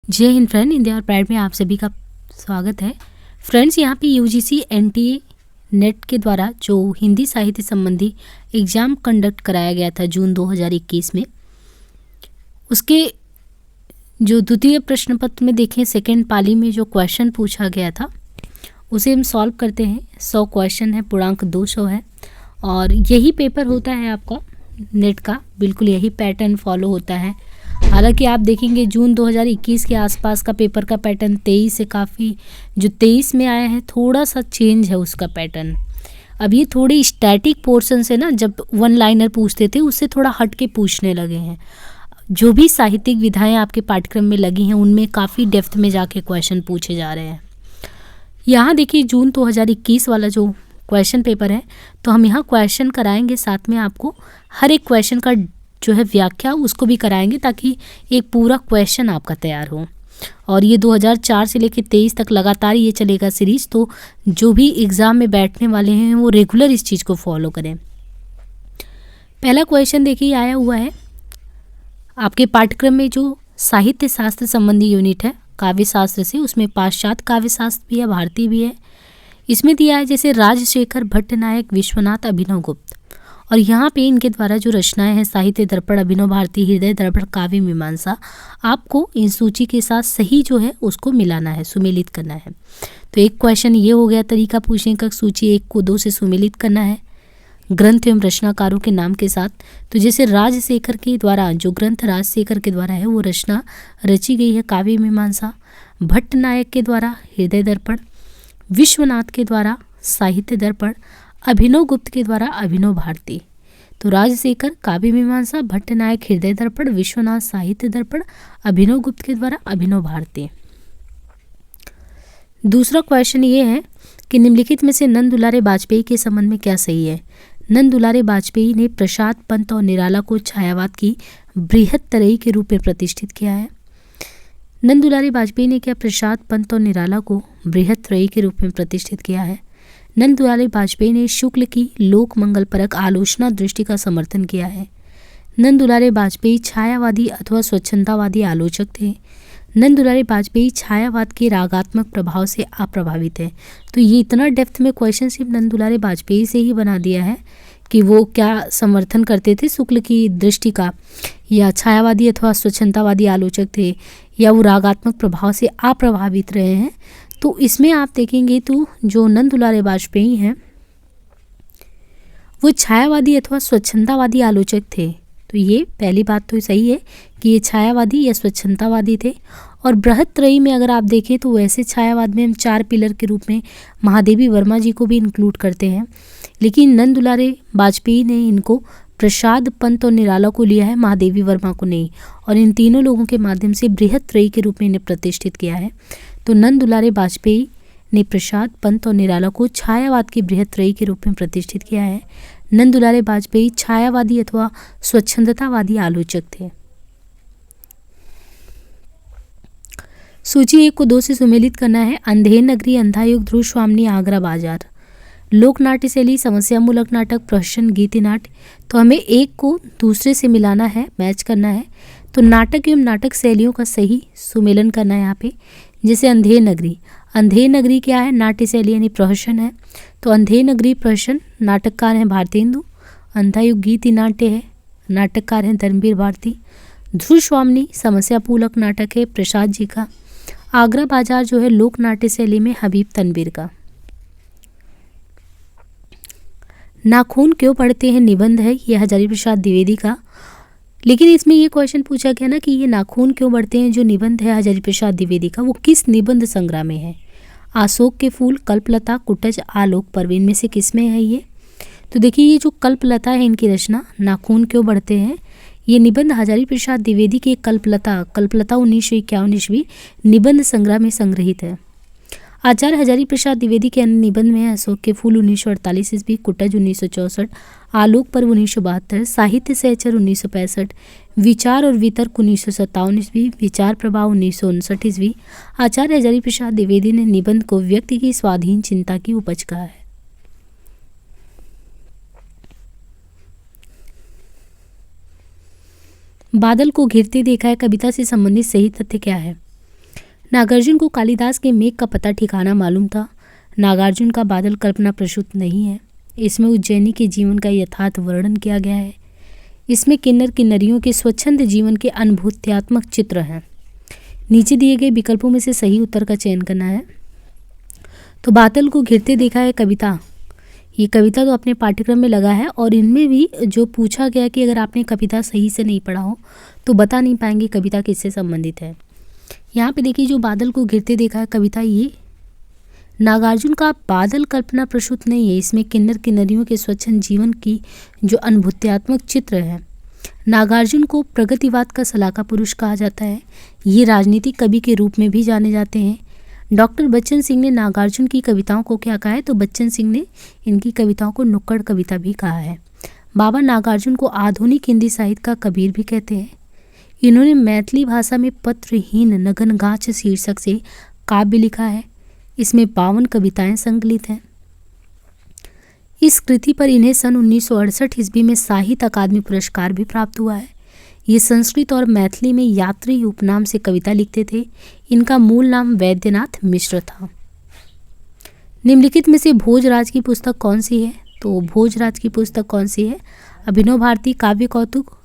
जय Hind friend, India और pride में आप सभी का स्वागत है। फ्रेंड्स, यहाँ पे यूजीसी एनटीए नेट के द्वारा जो हिंदी साहित्य संबंधी एग्ज़ाम कंडक्ट कराया गया था जून 2021 में, उसके जो द्वितीय प्रश्न पत्र में देखें सेकेंड पाली में जो क्वेश्चन पूछा गया था उसे हम सॉल्व करते हैं। 100 क्वेश्चन है, पूर्णांक 200 है और यही पेपर होता है आपका नेट का, बिल्कुल यही पैटर्न फॉलो होता है। हालांकि आप देखेंगे जून 2021 के आसपास का पेपर का पैटर्न 23 से काफ़ी जो 23 में आया है थोड़ा सा चेंज है उसका पैटर्न। अब ये थोड़ी स्टैटिक पोर्शन से ना, जब वन लाइनर पूछते थे उससे थोड़ा हट के पूछने लगे हैं। जो भी साहित्यिक विधाएं आपके पाठ्यक्रम में लगी हैं उनमें काफ़ी डेप्थ में जाके क्वेश्चन पूछे जा रहे हैं। यहाँ देखिए जून 2021 वाला जो क्वेश्चन पेपर है, तो हम यहाँ क्वेश्चन कराएंगे, साथ में आपको हर एक क्वेश्चन का जो है व्याख्या उसको भी कराएंगे ताकि एक पूरा क्वेश्चन आपका तैयार हो। और ये 2004 से लेकर 23 तक लगातार ये चलेगा सीरीज़, तो जो भी एग्ज़ाम में बैठने वाले हैं वो रेगुलर इस चीज़ को फॉलो करें। पहला क्वेश्चन देखिए आया हुआ है आपके पाठ्यक्रम में जो साहित्य शास्त्र संबंधी यूनिट है काव्य शास्त्र से, उसमें पाश्चात्य काव्य शास्त्र भी है, भारतीय भी है। इसमें दिया है जैसे राजशेखर भट्टनायक, विश्वनाथ, अभिनवगुप्त, और यहाँ पे इनके द्वारा जो रचनाएं हैं साहित्य दर्पण, अभिनव भारती, हृदय दर्पण, काव्य मीमांसा, आपको इन सूची के साथ सही जो है उसको मिलाना है, सुमेलित करना है। तो एक क्वेश्चन ये हो गया तरीका पूछने का, सूची 1 को 2 से सुमेलित करना है ग्रंथ एवं रचनाकारों के नाम के साथ। तो जैसे राजशेखर के द्वारा जो ग्रंथ राजशेखर के द्वारा है वो रचना रची गई है काव्य मीमांसा, भट्टनायक के द्वारा हृदय दर्पण, विश्वनाथ के द्वारा साहित्य दर्पण, अभिनव गुप्त के द्वारा अभिनव भारती। तो राजशेखर काव्य मीमांसा, भट्टनायक हृदय दर्पण, विश्वनाथ साहित्य दर्पण, अभिनव गुप्त के द्वारा अभिनव भारती। दूसरा क्वेश्चन ये है कि निम्नलिखित में से नंद दुलारे बाजपेयी के संबंध में क्या सही है। नंद दुलारे बाजपेयी ने प्रसाद पंत और निराला को छायावाद की बृहत तरई के रूप में प्रतिष्ठित किया है। नंद दुलारे बाजपेयी ने क्या प्रसाद पंत और निराला को बृहत तरई के रूप में प्रतिष्ठित किया है। नंद दुलारे बाजपेयी ने शुक्ल की लोक मंगल परक आलोचना दृष्टि का समर्थन किया है। नंद दुलारे बाजपेयी छायावादी अथवा स्वच्छंदतावादी आलोचक थे। नंद दुलारे बाजपेयी छायावाद के रागात्मक प्रभाव से अप्रभावित है। तो ये इतना डेप्थ में क्वेश्चन सिर्फ नंद दुलारे बाजपेयी से ही बना दिया है कि वो क्या समर्थन करते थे शुक्ल की दृष्टि का, या छायावादी अथवा स्वच्छंदतावादी आलोचक थे, या वो रागात्मक प्रभाव से अप्रभावित रहे हैं। तो इसमें आप देखेंगे तो जो नंद दुलारे बाजपेयी हैं वो छायावादी अथवा स्वच्छंदतावादी आलोचक थे। तो ये पहली बात तो सही है कि ये छायावादी या स्वच्छंदतावादी थे। और बृहत त्रयी में अगर आप देखें तो वैसे छायावाद में हम 4 पिलर के रूप में महादेवी वर्मा जी को भी इंक्लूड करते हैं, लेकिन नंद दुलारे बाजपेयी ने इनको प्रसाद पंत और निराला को लिया है, महादेवी वर्मा को नहीं, और इन तीनों लोगों के माध्यम से बृहत त्रयी के रूप में इन्हें प्रतिष्ठित किया है। तो नंद दुलारे बाजपेयी ने प्रसाद पंत और निराला को छायावाद की बृहत त्रयी के रूप में प्रतिष्ठित किया है। नंद दुलारे बाजपेयी छायावादी अथवा स्वच्छंदतावादी आलोचक थे। सूची 1 को 2 से सुमेलित करना है। अंधेर नगरी, अंधायुग, ध्रुव स्वामिनी, आगरा बाजार। लोक नाट्य शैली, समस्या मूलक नाटक, प्रहसन, गीति नाट्य। तो हमें एक को दूसरे से मिलाना है, मैच करना है। तो नाटक एवं नाटक शैलियों का सही सुमेलन करना है यहाँ पे। जैसे अंधेर नगरी, अंधेर नगरी क्या है, नाट्य शैली यानी प्रहसन है। तो अंधेर नगरी प्रहसन, नाटककार हैं भारतेंदु। अंधायुग गीति नाट्य है, नाटककार हैं धर्मवीर भारती। ध्रुव स्वामिनी समस्या पूलक नाटक है प्रसाद जी का। आगरा बाजार जो है लोक नाट्य शैली में हबीब तनवीर का। नाखून क्यों पढ़ते हैं निबंध है, ये हजारी प्रसाद द्विवेदी का। लेकिन इसमें ये क्वेश्चन पूछा गया ना कि ये नाखून क्यों बढ़ते हैं जो निबंध है हजारी प्रसाद द्विवेदी का, वो किस निबंध संग्रह में है। अशोक के फूल, कल्पलता, कुटज, आलोक पर्व, इनमें से किस में है ये। तो देखिए ये जो कल्पलता है इनकी रचना नाखून क्यों बढ़ते हैं, ये निबंध हजारी प्रसाद द्विवेदी के कल्पलता 1951 ईस्वी निबंध संग्रह में संग्रहित है। आचार्य हजारी प्रसाद द्विवेदी के अन्य निबंध में अशोक के फूल 1948 ईस्वी, कुटज 1964, आलोक पर्व 1972, साहित्य सहचर 1965, विचार और वितर्क 1957 ईस्वी, विचार प्रभाव 1959 ईस्वी। आचार्य हजारी प्रसाद द्विवेदी ने निबंध को व्यक्ति की स्वाधीन चिंता की उपज कहा है। बादल को घिरते देखा है कविता से संबंधित सही तथ्य क्या है। नागार्जुन को कालिदास के मेघ का पता ठिकाना मालूम था। नागार्जुन का बादल कल्पना प्रसूत नहीं है। इसमें उज्जैनी के जीवन का यथार्थ वर्णन किया गया है। इसमें किन्नर किन्नरियों के स्वच्छंद जीवन के अनुभूत्यात्मक चित्र हैं। नीचे दिए गए विकल्पों में से सही उत्तर का चयन करना है। तो बादल को घिरते देखा है कविता, ये कविता तो अपने पाठ्यक्रम में लगा है और इनमें भी जो पूछा गया कि अगर आपने कविता सही से नहीं पढ़ा हो तो बता नहीं पाएंगे कविता किससे संबंधित है। यहाँ पे देखिए जो बादल को घिरते देखा है कविता, ये नागार्जुन का बादल कल्पना प्रसूत नहीं है। इसमें किन्नर किन्नरियों के स्वच्छंद जीवन की जो अनुभूत्यात्मक चित्र है। नागार्जुन को प्रगतिवाद का सलाहकार पुरुष कहा जाता है। ये राजनीतिक कवि के रूप में भी जाने जाते हैं। डॉक्टर बच्चन सिंह ने नागार्जुन की कविताओं को क्या कहा है, तो बच्चन सिंह ने इनकी कविताओं को नुक्कड़ कविता भी कहा है। बाबा नागार्जुन को आधुनिक हिंदी साहित्य का कबीर भी कहते हैं। इन्होंने मैथिली भाषा में पत्रहीन नगनगाछ शीर्षक से काव्य लिखा है। इसमें 52 कविताएं संकलित हैं। इस कृति पर इन्हें सन 1968 ईस्वी में साहित्य अकादमी पुरस्कार भी प्राप्त हुआ है। ये संस्कृत और मैथिली में यात्री उपनाम से कविता लिखते थे। इनका मूल नाम वैद्यनाथ मिश्र था। निम्नलिखित में से भोजराज की पुस्तक कौन सी है, तो भोजराज की पुस्तक कौन सी है, अभिनव भारती काव्य कौतुक,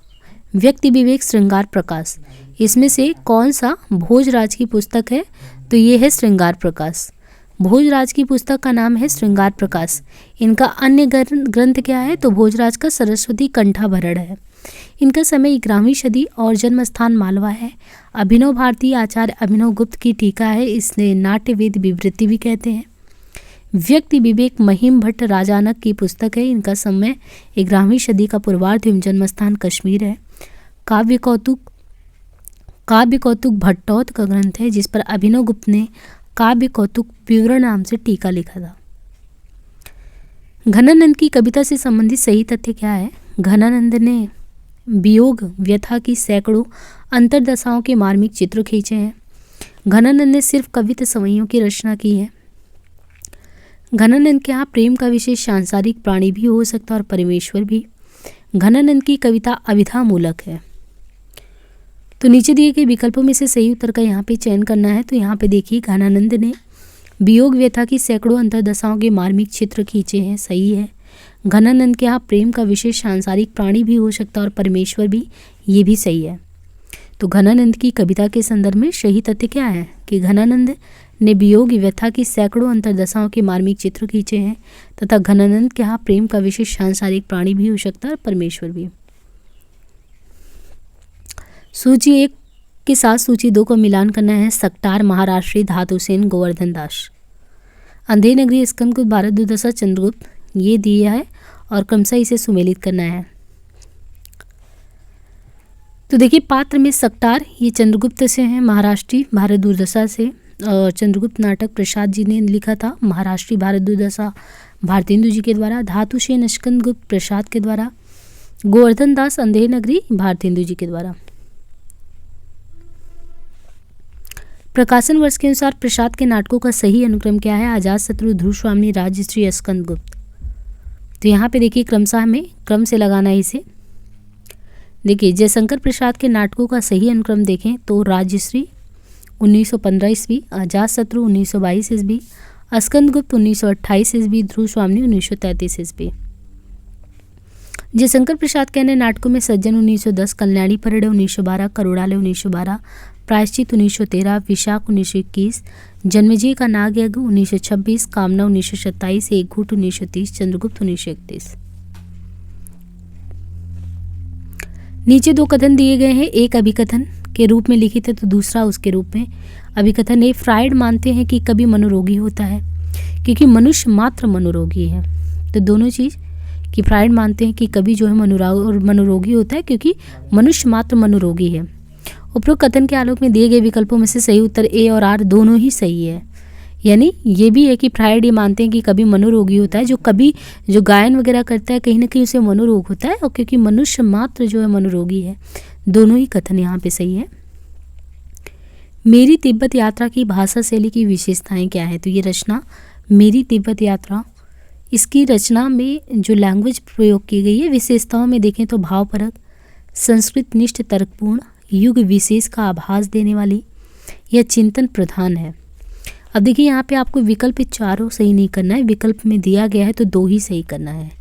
व्यक्ति विवेक, श्रृंगार प्रकाश। इसमें से कौन सा भोजराज की पुस्तक है, तो ये है श्रृंगार प्रकाश। भोजराज की पुस्तक का नाम है श्रृंगार प्रकाश। इनका अन्य ग्रंथ क्या है, तो भोजराज का सरस्वती कंठाभरण है। इनका समय 11वीं सदी और जन्म स्थान मालवा है। अभिनव भारती आचार्य अभिनव गुप्त की टीका है, इसने नाट्यवेद विवृत्ति भी कहते हैं। व्यक्ति विवेक महिम भट्ट राजानक की पुस्तक है। इनका समय 11वीं सदी का पूर्वार्ध एवं जन्म स्थान कश्मीर है। काव्य कौतुक भट्टौत का ग्रंथ है, जिस पर अभिनव गुप्त ने काव्य कौतुक विवरण नाम से टीका लिखा था। घनानंद की कविता से संबंधित सही तथ्य क्या है, घनानंद ने वियोग व्यथा की सैकड़ों अंतरदशाओं के मार्मिक चित्र खींचे हैं। घनानंद ने सिर्फ कविता संवैयों की रचना की है। घनानंद के यहाँ प्रेम का विषय सांसारिक प्राणी भी हो सकता है और परमेश्वर भी। घनानंद की कविता अभिधा मूलक है। तो नीचे दिए गए विकल्पों में से सही उत्तर का यहाँ पे चयन करना है। तो यहाँ पे देखिए घनानंद ने वियोग व्यथा की सैकड़ों अंतरदशाओं के मार्मिक चित्र खींचे हैं, सही है। घनानंद के यहाँ प्रेम का विषय सांसारिक प्राणी भी हो सकता है और परमेश्वर भी, ये भी सही है। तो घनानंद की कविता के संदर्भ में सही तथ्य क्या है कि घनानंद ने वियोग व्यथा की सैकड़ों अंतरदशाओं के मार्मिक चित्र खींचे हैं तथा घनानंद के यहाँ प्रेम का विषय सांसारिक प्राणी भी हो सकता है और परमेश्वर भी। सूची 1 के साथ सूची 2 को मिलान करना है। सक्टार, महाराष्ट्री, धातुसेन, गोवर्धन दास। अंधेर नगरी, स्कंदगुप्त, भारत दुर्दशा, चंद्रगुप्त, ये दिया है और क्रमशः इसे सुमेलित करना है। तो देखिए पात्र में सक्टार ये चंद्रगुप्त से हैं, महाराष्ट्री भारत दुर्दशा से, और चंद्रगुप्त नाटक प्रसाद जी ने लिखा था। महाराष्ट्री भारत दुर्दशा भारतेंदु जी के द्वारा। धातुसेन स्कंदगुप्त प्रसाद के द्वारा। गोवर्धन दास अंधेर नगरी भारतेंदु जी के द्वारा। प्रकाशन वर्ष के अनुसार प्रसाद के नाटकों का सही अनुक्रम क्या है, अजातशत्रु, ध्रुव स्वामिनी, राजश्री, स्कंदगुप्त। तो यहाँ पे देखिए क्रमशः हमें क्रम से लगाना है इसे। देखिए जयशंकर प्रसाद के नाटकों का सही अनुक्रम देखें तो राजश्री 1915 ईस्वी, अजातशत्रु 1922 ईस्वी, स्कंदगुप्त 1928 ईस्वी, ध्रुव स्वामिनी 1933 ईस्वी। जयशंकर प्रसाद के अन्य नाटकों में सज्जन 1910, कल्याणी परेड 1912, करोड़ालय 1912, प्रायश्चित 1913, विशाख 1921, जन्मेजय का नागयज्ञ 1926, कामना 1927, एक घूट 1930, चंद्रगुप्त 1931। नीचे 2 कथन दिए गए हैं, एक अभिकथन के रूप में लिखित है तो दूसरा उसके रूप में। अभिकथन ए, फ्रायड मानते हैं कि कभी मनोरोगी होता है क्योंकि मनुष्य मात्र मनोरोगी है। तो दोनों चीज़ कि फ्रायड मानते हैं कि कभी जो है मनोरोगी होता है क्योंकि मनुष्य मात्र मनोरोगी है। उपरोक्त कथन के आलोक में दिए गए विकल्पों में से सही उत्तर ए और आर दोनों ही सही है। यानी ये भी है कि फ्रायड ये मानते हैं कि कभी मनोरोगी होता है, जो गायन वगैरह करता है कहीं ना कहीं उसे मनोरोग होता है, और क्योंकि मनुष्य मात्र जो है मनोरोगी है। दोनों ही कथन यहाँ पे सही है। मेरी तिब्बत यात्रा की भाषा शैली की विशेषताएं क्या है, तो ये रचना मेरी तिब्बत यात्रा, इसकी रचना में जो लैंग्वेज प्रयोग की गई है विशेषताओं में देखें तो भावपरक, संस्कृत निष्ठ, तर्कपूर्ण, युग विशेष का आभास देने वाली, या चिंतन प्रधान है। अब देखिए यहाँ पे आपको विकल्प चारों सही नहीं करना है, विकल्प में दिया गया है तो 2 ही सही करना है।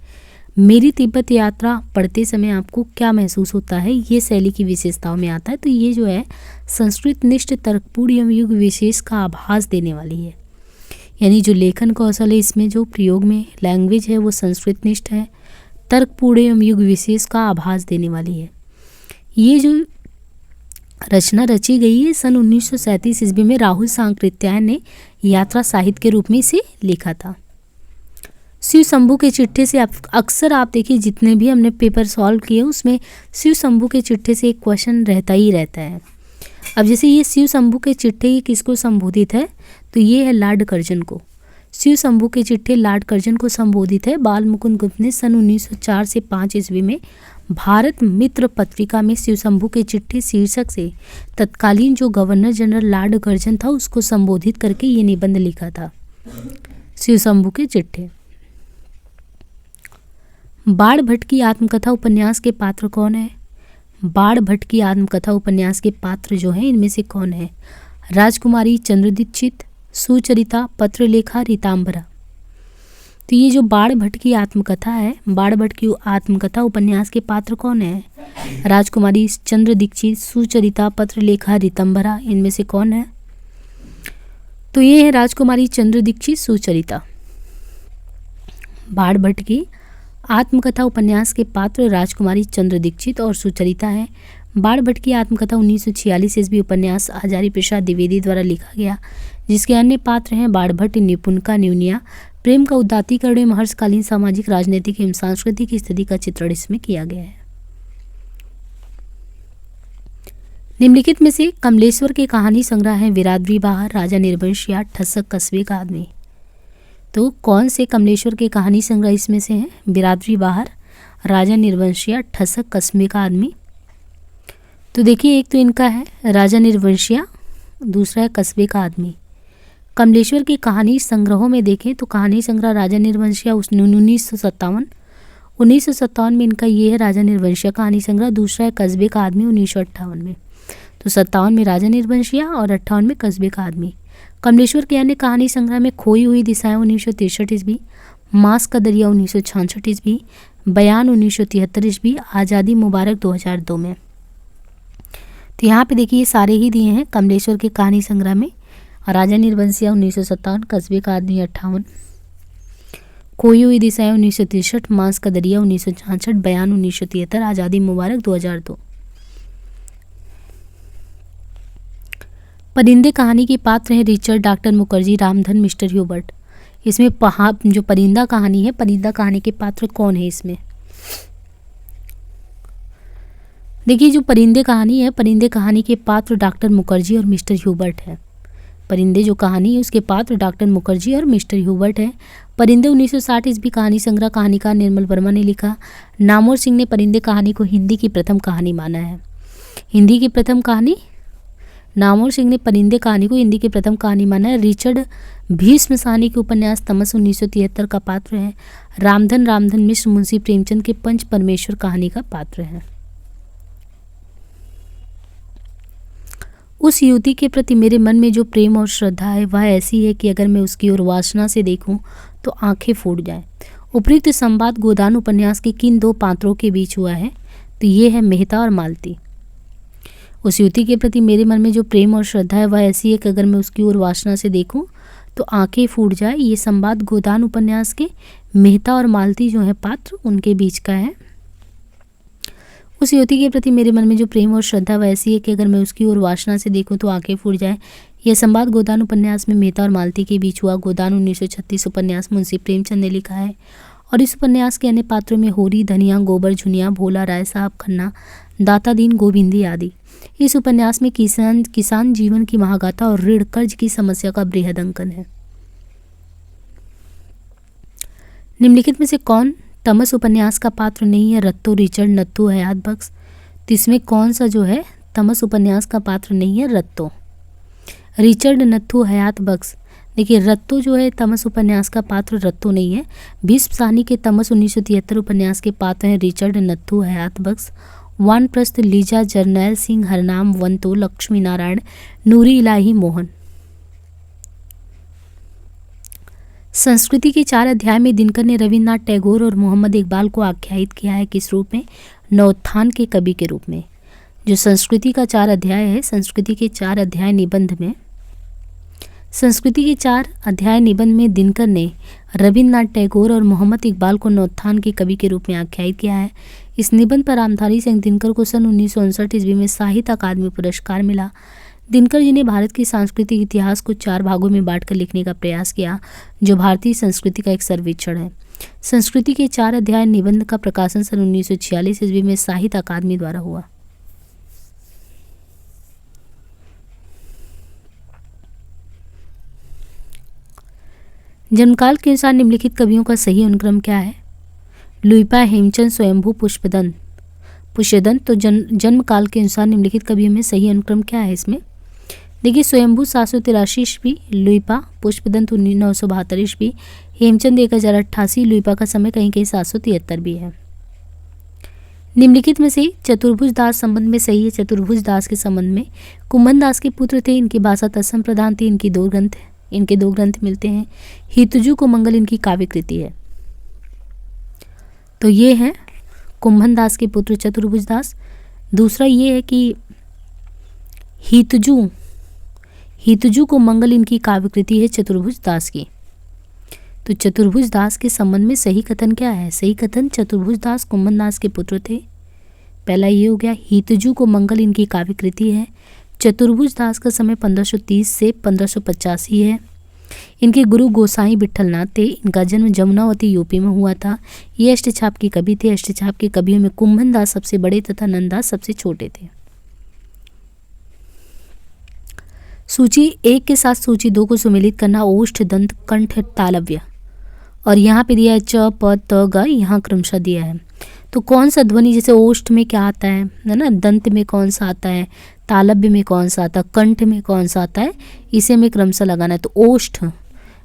मेरी तिब्बत यात्रा पढ़ते समय आपको क्या महसूस होता है, ये शैली की विशेषताओं में आता है। तो ये जो है संस्कृत निष्ठ तर्कपूर्ण एवं युग विशेष का आभास देने वाली है, यानी जो लेखन कौशल है इसमें जो प्रयोग में लैंग्वेज है वो संस्कृत निष्ठ है, तर्कपूर्ण एवं युग विशेष का आभास देने वाली है। ये जो रचना रची गई है सन 1937 ईस्वी में राहुल सांकृत्यायन ने यात्रा साहित्य के रूप में इसे लिखा था। शिव शंभू के चिट्ठे से अक्सर आप देखिए जितने भी हमने पेपर सॉल्व किए उसमें शिव शंभू के चिट्ठे से एक क्वेश्चन रहता ही रहता है। अब जैसे ये शिव शंभू के चिट्ठे ये किसको संबोधित है, तो ये है लॉर्ड कर्जन को। शिव शंभू के चिट्ठे लॉर्ड कर्जन को संबोधित है। बाल मुकुंद गुप्त ने सन 1904 से 5 ईस्वी में भारत मित्र पत्रिका में शिव शंभू के चिट्ठे शीर्षक से तत्कालीन जो गवर्नर जनरल लॉर्ड कर्जन था उसको संबोधित करके ये निबंध लिखा था, शिव शंभू के चिट्ठे। बाण भट्ट की आत्मकथा उपन्यास के पात्र कौन है? बाण भट्ट की आत्मकथा उपन्यास के पात्र जो हैं इनमें से कौन है? राजकुमारी, चंद्र दीक्षित, सुचरिता, पत्रलेखा, रीतांबरा। तो ये जो बाण भट्ट की आत्मकथा है, बाण भट्ट की आत्मकथा उपन्यास के पात्र कौन है? राजकुमारी, चंद्र दीक्षित, सुचरिता, पत्रलेखा, रीतांबरा। इनमें से कौन है? तो ये है राजकुमारी, चंद्र दीक्षित, सुचरिता। बाण भट्ट की आत्मकथा उपन्यास के पात्र राजकुमारी, चंद्र दीक्षित और सुचरिता है। बाण भट्ट की आत्मकथा 1946 ईस्वी उपन्यास हजारी प्रसाद द्विवेदी द्वारा लिखा गया, जिसके अन्य पात्र हैं बाण भट्ट, निपुणिका, न्यूनिया। प्रेम का उदात्तीकरण एवं हर्षकालीन सामाजिक, राजनीतिक एवं सांस्कृतिक स्थिति का चित्रण इसमें किया गया है। निम्नलिखित में से कमलेश्वर के कहानी संग्रह है बिरादरी बहार, राजा निर्वंशिया, ठसक, कस्बे का आदमी। तो कौन से कमलेश्वर के कहानी संग्रह इसमें से हैं? बिरादरी बहार, राजा निर्वंशिया, ठसक, कस्बे का आदमी। तो देखिए एक तो इनका है राजा निर्वंशिया, दूसरा है कस्बे का आदमी। कमलेश्वर के कहानी संग्रहों में देखें तो कहानी संग्रह राजा निर्वंशिया 1957 में इनका ये है राजा निर्वंशिया कहानी संग्रह। दूसरा है कस्बे का आदमी 1958 में। तो 57 में राजा निर्वंशिया और 58 में कस्बे का आदमी। कमलेश्वर के अन्य कहानी संग्रह में खोई हुई दिशाएं 1963 ईस्वी, मांस का दरिया 1966 ईस्वी, बयान 1973 ईस्वी, आज़ादी मुबारक 2002 में। तो यहाँ पे देखिए ये सारे ही दिए हैं कमलेश्वर के कहानी संग्रह में। राजा निर्वंशिया 1957, कस्बे का आदमी 58, खोई हुई दिशाएं 1963, मांस का दरिया 1966, बयान 1973, आज़ादी मुबारक 2002। परिंदे कहानी के पात्र हैं Richard, doctor Mukherjee, Ramdhan, mister Hubert. इसमें जो परिंदा कहानी है, परिंदा कहानी के पात्र कौन है इसमें? देखिए जो परिंदे कहानी है, परिंदे कहानी के पात्र डॉक्टर मुखर्जी और मिस्टर ह्यूबर्ट है। परिंदे जो कहानी है उसके पात्र डॉक्टर मुखर्जी और मिस्टर ह्यूबर्ट है। परिंदे 1960 ईस्वी कहानी संग्रह कहानीकार निर्मल वर्मा ने लिखा। नामवर सिंह ने परिंदे कहानी को हिंदी की प्रथम कहानी माना है। हिंदी की प्रथम कहानी, नामवर सिंह ने परिंदे कहानी को हिंदी की प्रथम कहानी माना है। रिचर्ड भीष्म साहनी के उपन्यास तमस 1973 का पात्र है। रामधन मिश्र मुंशी प्रेमचंद के पंच परमेश्वर कहानी का पात्र है। उस युवती के प्रति मेरे मन में जो प्रेम और श्रद्धा है वह ऐसी है कि अगर मैं उसकी ओर वासना से देखूं तो आंखें फूट जाएं। उपयुक्त संवाद गोदान उपन्यास के किन 2 पात्रों के बीच हुआ है? तो ये है मेहता और मालती। उस युवती के प्रति मेरे मन में जो प्रेम और श्रद्धा है वह ऐसी है कि अगर मैं उसकी ओर वासना से देखूं तो आंखें फूट जाए। ये संवाद गोदान उपन्यास के मेहता और मालती जो है पात्र उनके बीच का है। उस युवती के प्रति मेरे मन में जो प्रेम और श्रद्धा वह ऐसी है कि अगर मैं उसकी ओर वासना से देखूं तो आंखें फूट जाए। यह संवाद गोदान उपन्यास में मेहता और मालती के बीच हुआ। गोदान 1936 उपन्यास मुंशी प्रेमचंद ने लिखा है और इस उपन्यास के अन्य पात्रों में होरी, धनिया, गोबर, झुनिया, भोला, राय साहब, खन्ना, दाता दीन, गोविंदी आदि। इस उपन्यास में किसान जीवन की महागाथा और ऋण कर्ज की समस्या का बृहद अंकन है। निम्नलिखित में से कौन तमस उपन्यास का पात्र नहीं है? रत्तो, रिचर्ड, नत्थू, हयात बख्श। तो इसमें कौन सा जो है तमस उपन्यास का पात्र नहीं है? रत्तो, रिचर्ड, नत्थू, हयात बख्श। देखिए रत्तो जो है तमस उपन्यास का पात्र रत्तो नहीं है। भीष्म साहनी के तमस 1973 उपन्यास के पात्र हैं रिचर्ड, नत्थू, हयात बख्श। वानप्रस्थ, लीजा, जरनैल सिंह, हरनाम, वंतो, लक्ष्मी नारायण, नूरी इलाही, मोहन। संस्कृति के 4 अध्याय में दिनकर ने रविन्द्रनाथ टैगोर और मोहम्मद इकबाल को आख्यायित किया है किस रूप में? नवोत्थान के कवि के रूप में। जो संस्कृति का 4 अध्याय है, संस्कृति के 4 अध्याय निबंध में, संस्कृति के 4 अध्याय निबंध में दिनकर ने रविन्द्रनाथ टैगोर और मोहम्मद इकबाल को नवोत्थान के कवि के रूप में आख्यायित किया है। इस निबंध पर रामधारी सिंह दिनकर को सन 1959 ईस्वी में साहित्य अकादमी पुरस्कार मिला। दिनकर जी ने भारत के सांस्कृतिक इतिहास को 4 भागों में बांटकर लिखने का प्रयास किया, जो भारतीय संस्कृति का एक सर्वेक्षण है। संस्कृति के 4 अध्याय निबंध का प्रकाशन सन 1946 ईस्वी में साहित्य अकादमी द्वारा हुआ। जन्मकाल के अनुसार निम्नलिखित कवियों का सही अनुक्रम क्या है? लुइपा, हेमचंद, स्वयंभू, पुष्यदंत। तो जन्मकाल के अनुसार निम्नलिखित कवियों में सही अनुक्रम क्या है इसमें? देखिए, स्वयंभू 783 ईस्वी, लुइपा पुष्पदंत 972 ईस्वी, हेमचंद 1088, लुइपा का समय कहीं कहीं 773 भी है। निम्नलिखित में से चतुर्भुज दास संबंध में सही है। चतुर्भुज दास के संबंध में कुंभन दास के पुत्र थे, इनकी भाषा तत्सम प्रधान थी, इनके 2 ग्रंथ मिलते हैं। हितजू को मंगल इनकी काव्य कृति है। तो ये है कुंभन दास के पुत्र चतुर्भुज दास। दूसरा ये है कि हितजू को मंगल इनकी काव्य कृति है चतुर्भुज दास की। तो चतुर्भुज दास के संबंध में सही कथन क्या है? सही कथन चतुर्भुज दास कुंभन दास के पुत्र थे। पहला ये हो गया। हितजू को मंगल इनकी काव्य कृति है। चतुर्भुज दास का समय 1530 से 1585 है। इनके गुरु गोसाई विट्ठलनाथ थे। इनका जन्म जमुनावती यूपी में हुआ था। ये अष्टछाप के कवि थे। अष्टछाप के कवियों में कुंभन दास सबसे बड़े तथा नंददास सबसे छोटे थे। सूची 1 के साथ सूची 2 को सुमेलित करना। ओष्ठ, दंत, कंठ, तालव्य। और यहाँ पे दिया है च, प, त, ग, यहाँ क्रमशः दिया है। तो कौन सा ध्वनि, जैसे ओष्ठ में क्या आता है ना, दंत में कौन सा आता है, तालव्य में कौन सा आता है, कंठ में कौन सा आता है, इसे में क्रमशः लगाना है। तो ओष्ठ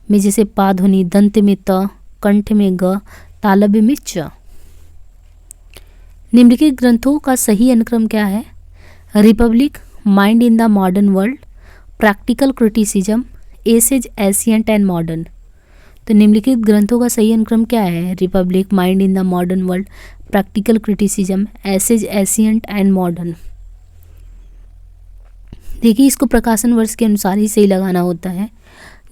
में जैसे पा ध्वनि, दंत में त, कंठ में ग, तालव्य में च। निम्नलिखित ग्रंथों का सही अनुक्रम क्या है? Republic, mind in the modern world, practical criticism, essays ancient and modern. तो निम्नलिखित ग्रंथों का सही अनुक्रम क्या है? Republic, mind in the modern world, practical criticism, essays ancient and modern. देखिए, इसको प्रकाशन वर्ष के अनुसार ही सही लगाना होता है।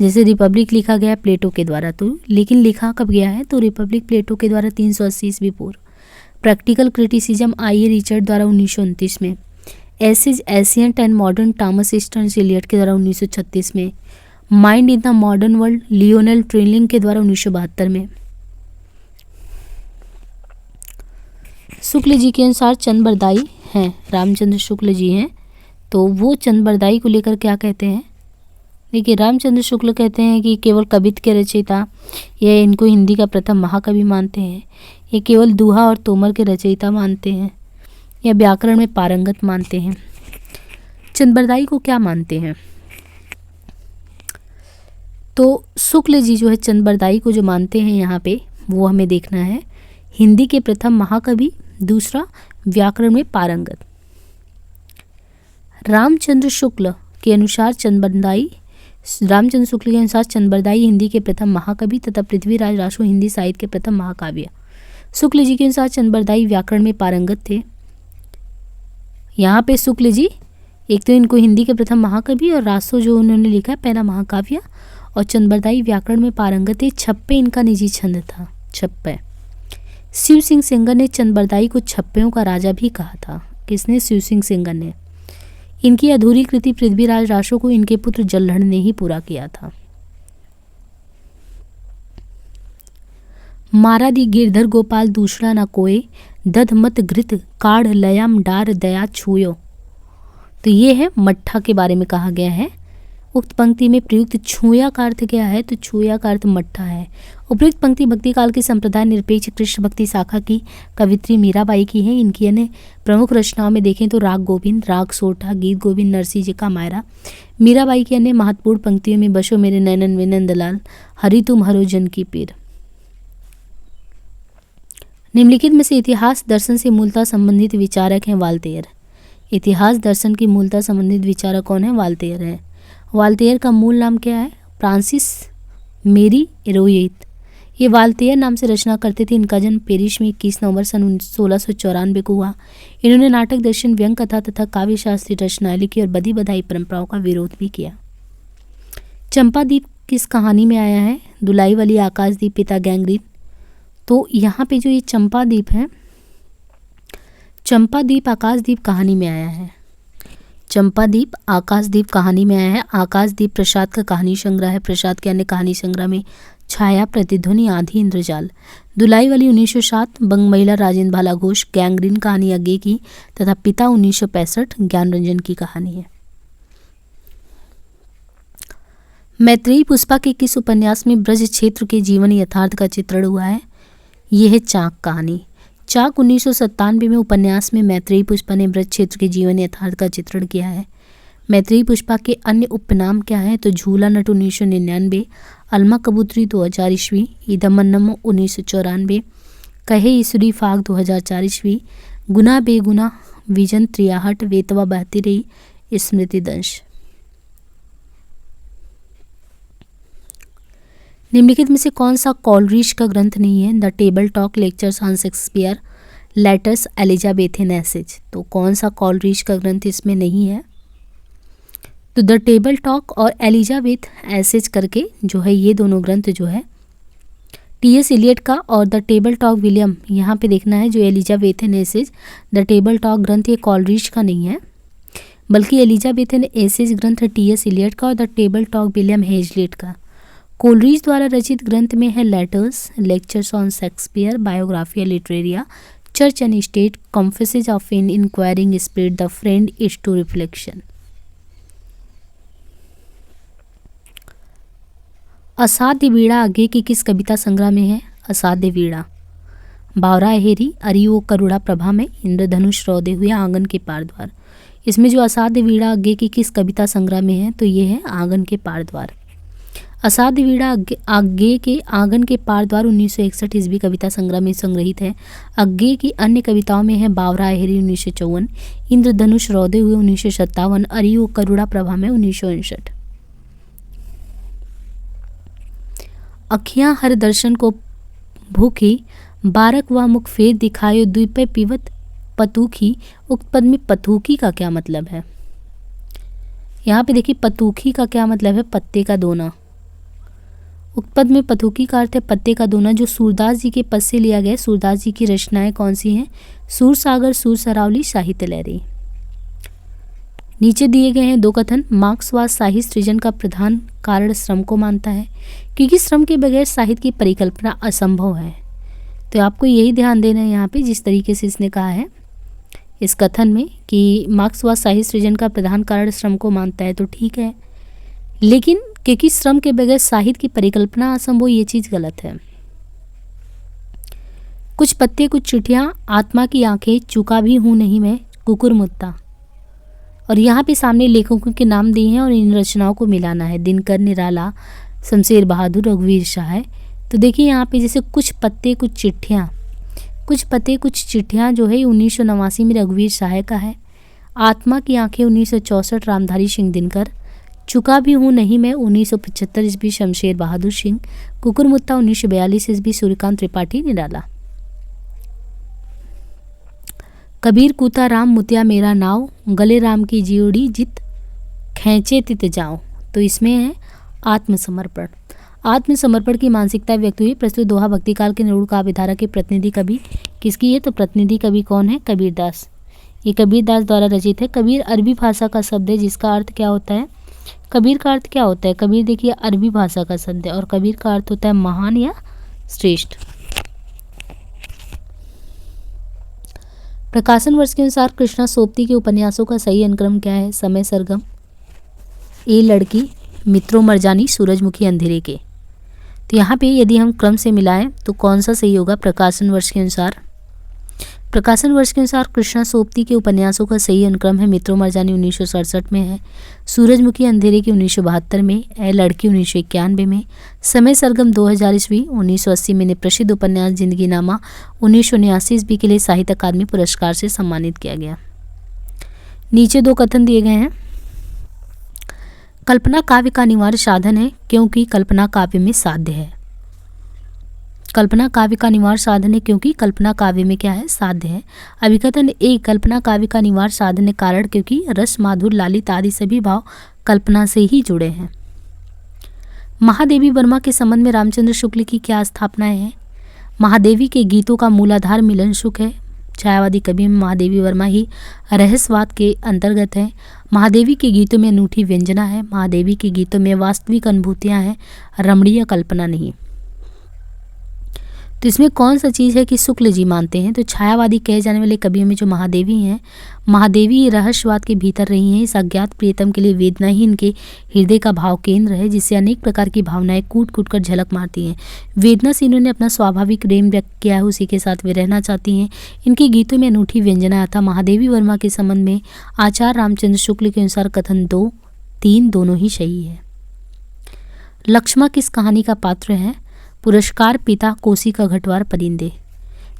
जैसे रिपब्लिक लिखा गया प्लेटो के द्वारा, तो लेकिन लिखा कब गया है? तो रिपब्लिक प्लेटो के द्वारा 380 ईस्वी पूर्व। Practical criticism IA. रिचर्ड द्वारा 1929 में। Essays ancient and modern Thomas Stearns Eliot के द्वारा 1936 में। Mind in the modern world Lionel Trilling के द्वारा 1972 में। शुक्ल जी के अनुसार चंद बरदाई हैं, रामचंद्र शुक्ल जी हैं, तो वो चंद बरदाई को लेकर क्या कहते हैं? देखिए, रामचंद्र शुक्ल कहते हैं कि केवल कवित्व के रचयिता, ये इनको हिंदी का प्रथम महाकवि मानते हैं। ये केवल दोहा और तोमर के रचयिता मानते हैं, या व्याकरण में पारंगत मानते हैं। चंद बरदाई को क्या मानते हैं? तो शुक्ल जी जो है चंद बरदाई को जो मानते हैं यहाँ पे, वो हमें देखना है। हिंदी के प्रथम महाकवि, दूसरा व्याकरण में पारंगत। रामचंद्र शुक्ल के अनुसार चंद बरदाई हिंदी के प्रथम महाकवि तथा पृथ्वीराज रासो हिंदी साहित्य के प्रथम महाकाव्य। शुक्ल जी के अनुसार चंद बरदाई व्याकरण में पारंगत थे। यहाँ पे शुक्ल जी एक तो इनको हिंदी के प्रथम महाकवि और रासो जो उन्होंने लिखा है पहला महाकाव्य, और चंद बरदाई व्याकरण में पारंगत थे। छप्पे इनका निजी छंद था, छप्पे। शिव सिंह सेंगर ने चंद बरदाई को छप्पयों का राजा भी कहा था। किसने? शिव सिंह सेंगर ने। इनकी अधूरी कृति पृथ्वीराज रासो को इनके पुत्र जल्लड़ ने ही पूरा किया था। मारा दी गिरधर गोपाल दूसरा न कोय, दध मत घृत काढ़ लयाम डार दया छूयो। तो ये है मट्ठा के बारे में कहा गया है। उक्त पंक्ति में प्रयुक्त छूया का अर्थ क्या है? तो छूया का अर्थ मट्ठा है। उपयुक्त पंक्ति भक्ति काल की संप्रदाय निरपेक्ष कृष्ण भक्ति शाखा की कवित्री मीराबाई की है। इनकी अन्य प्रमुख रचनाओं में देखें तो राग गोविंद, राग सोठा, गीत गोविंद, नरसिंह जी का मायरा। मीराबाई की अन्य महत्वपूर्ण पंक्तियों में बसो मेरे नैनन में नंदलाल, हरि तुम हरो जन की पीर। निम्नलिखित में से इतिहास दर्शन से मूलतः संबंधित विचारक हैं वाल्तेयर। इतिहास दर्शन की मूलतः संबंधित विचारक कौन है? वाल्तेयर है। वाल्तेयर का मूल नाम क्या है? फ्रांसिस मेरी एरोइट। ये वाल्तेयर नाम से रचना करते थे। इनका जन्म पेरिस में 21 नवंबर सन 1694 को हुआ। इन्होंने नाटक, दर्शन, व्यंग कथा तथा काव्य शास्त्री रचनाएं लिखी और बदी बधाई परंपराओं का विरोध भी किया। चंपादीप किस कहानी में आया है? दुलाई वाली आकाशदीप, पिता गैंग्रीन। तो यहाँ पे जो ये चंपादीप है, चंपादीप आकाशदीप कहानी में आया है। चंपादीप आकाशदीप कहानी में आया है। आकाशदीप प्रसाद का कहानी संग्रह है। प्रसाद के अन्य कहानी संग्रह में छाया, प्रतिध्वनि, आधी, इंद्रजाल। दुलाई वाली 1907 बंग महिला राजेंद्र भाला घोष। गैंग्रीन कहानी अज्ञे की तथा पिता 1965 ज्ञानरंजन की कहानी है। मैत्रेयी पुष्पा के किस उपन्यास में ब्रज क्षेत्र के जीवन यथार्थ का चित्रण हुआ है? यह है चाक कहानी। चाक 1997 में उपन्यास में मैत्रेयी पुष्पा ने ब्रज क्षेत्र के जीवन यथार्थ का चित्रण किया है। मैत्रेयी पुष्पा के अन्य उपनाम क्या हैं? तो झूला नट 1999, अलमा कबूतरी 2000 ईस्वी, इदमन्नम 1994, कहे ईश्वरी फाग 2004 ईस्वी, गुना बेगुना, विजन त्रियाहट, वेतवा बहती रही, स्मृति दंश। निम्नलिखित में से कौन सा कॉलरिज का ग्रंथ नहीं है? The table talk, lectures on Shakespeare, letters Elizabethan essays. तो कौन सा कॉलरिज का ग्रंथ इसमें नहीं है? तो द टेबल टॉक और एलिजाबेथ एसेज करके जो है ये दोनों ग्रंथ जो है टी.एस. इलियट का, और द टेबल टॉक विलियम, यहाँ पे देखना है जो Elizabethan essays, the table talk ग्रंथ ये कॉलरिज का नहीं है, बल्कि एलिजाबेथन एसेज ग्रंथ टी.एस. इलियट का और the table talk William Hazlitt का। कोलरिज द्वारा रचित ग्रंथ में है letters, lectures on Shakespeare, Biographia Literaria, church and state, confessions of an inquiring spirit, the friend is to reflection. असाध्य वीणा आगे की किस कविता संग्रह में है? असाध्य वीणा। बावरा अहेरी, अरियो करुणा प्रभा में, इंद्रधनुष रौदे हुए, आंगन के पार द्वार। इसमें जो असाध्य वीणा आगे की किस कविता संग्रह में है? तो ये है आंगन के पार द्वार। असाध्य वीणा आगे के आंगन के पार द्वार 1961 ईस्वी कविता संग्रह में संग्रहित है। आगे की अन्य कविताओं में है बावरा अहेरी 1954, इंद्रधनुष रौदे हुए 1957, अरियो करुणा प्रभा में 1959। अखियां हर दर्शन को भूखी, बारक व मुख फेर दिखायो, द्वीपे पीवत पतूखी। उक्त पद में पतूखी का क्या मतलब है? यहाँ पे देखिए पतूखी का क्या मतलब है? पत्ते का दोना। उक्त पद में पतूखी का अर्थ है पत्ते का दोना, जो सूरदास जी के पद से लिया गया। सूरदास जी की रचनाएं कौन सी हैं? सूर सागर, सूर सरावली, साहित्य लहरी। नीचे दिए गए हैं दो कथन। मार्क्सवाद साहित्य सृजन का प्रधान कारण श्रम को मानता है, क्योंकि श्रम के बगैर साहित्य की परिकल्पना असंभव है। तो आपको यही ध्यान देना है यहाँ पे, जिस तरीके से इसने कहा है इस कथन में कि मार्क्सवाद साहित्य सृजन का प्रधान कारण श्रम को मानता है, तो ठीक है, लेकिन क्योंकि श्रम के बगैर साहित्य की परिकल्पना असंभव, ये चीज़ गलत है। कुछ पत्ते कुछ चिट्ठियाँ, आत्मा की आंखें, चुका भी हूँ नहीं मैं, कुकुर मुत्ता। और यहाँ पे सामने लेखकों के नाम दिए हैं और इन रचनाओं को मिलाना है। दिनकर निराला, शमशेर बहादुर, रघुवीर शाह है। तो देखिए यहाँ पे जैसे कुछ पत्ते कुछ चिट्ठियाँ, कुछ पत्ते कुछ चिट्ठियाँ जो है 1989 में रघुवीर शाह का है। आत्मा की आंखें 1964 रामधारी सिंह दिनकर। चुका भी हूँ नहीं मैं 1975 ईस्वी शमशेर बहादुर सिंह। कुकुर मुत्ता 1942 ईस्वी सूर्यकांत त्रिपाठी निराला। कबीर कूता राम मुतिया मेरा नाव, गले राम की जीवड़ी जित खैंचे तित जाओ। तो इसमें है आत्मसमर्पण। आत्मसमर्पण की मानसिकता व्यक्त हुई। प्रस्तुत दोहा भक्ति काल के निरूढ़ काव्य धारा के प्रतिनिधि कवि किसकी है? तो प्रतिनिधि कवि कौन है? कबीरदास। ये कबीरदास द्वारा रचित है। कबीर अरबी भाषा का शब्द है, जिसका अर्थ क्या होता है? कबीर का अर्थ क्या होता है? कबीर देखिए अरबी भाषा का शब्द है और कबीर का अर्थ होता है महान या श्रेष्ठ। प्रकाशन वर्ष के अनुसार कृष्णा सोपती के उपन्यासों का सही अनुक्रम क्या है? समय सरगम, ए लड़की, मित्रों मरजानी, सूरजमुखी अंधेरे के। तो यहाँ पे यदि हम क्रम से मिलाएं तो कौन सा सही होगा प्रकाशन वर्ष के अनुसार? प्रकाशन वर्ष के अनुसार कृष्णा सोबती के उपन्यासों का सही अनुक्रम है मित्रों मरजानी 1967 में है, सूरजमुखी अंधेरे की 1972 में, ए लड़की 1991 में, समय सरगम 2000 ईस्वी, 1980 में ने प्रसिद्ध उपन्यास जिंदगी नामा 1979 ईस्वी के लिए साहित्य अकादमी पुरस्कार से सम्मानित किया गया। नीचे 2 कथन दिए गए हैं। कल्पना काव्य का अनिवार्य साधन है क्योंकि कल्पना काव्य में साध्य है। कल्पना काव्य का अनिवार्य साधन है क्योंकि कल्पना काव्य में क्या है, साध्य है। अभिकथन 1, कल्पना काव्य का अनिवार्य साधन है कारण क्योंकि रस माधुर लालित आदि सभी भाव कल्पना से ही जुड़े हैं। महादेवी वर्मा के संबंध में रामचंद्र शुक्ल की क्या स्थापनाएं हैं। महादेवी के गीतों का मूलाधार मिलन सुख है। छायावादी कवि में महादेवी वर्मा ही रहस्यवाद के अंतर्गत है। महादेवी के गीतों में अनूठी व्यंजना है। महादेवी के गीतों में वास्तविक अनुभूतियां हैं, रमणीय कल्पना नहीं। तो इसमें कौन सा चीज़ है कि शुक्ल जी मानते हैं। तो छायावादी कहे जाने वाले कवियों में जो महादेवी हैं, महादेवी रहस्यवाद के भीतर रही हैं। इस अज्ञात प्रियतम के लिए वेदना ही इनके हृदय का भाव केंद्र है, जिससे अनेक प्रकार की भावनाएं कूट कूट कर झलक मारती हैं। वेदना से इन्होंने अपना स्वाभाविक प्रेम व्यक्त किया है, उसी के साथ वे रहना चाहती हैं। इनके गीतों में अनूठी व्यंजना आता। महादेवी वर्मा के संबंध में आचार्य रामचंद्र शुक्ल के अनुसार कथन 2, 3 दोनों ही सही है। लक्ष्मा किस कहानी का पात्र है। पुरस्कार पिता, कोसी का घटवार, परिंदे।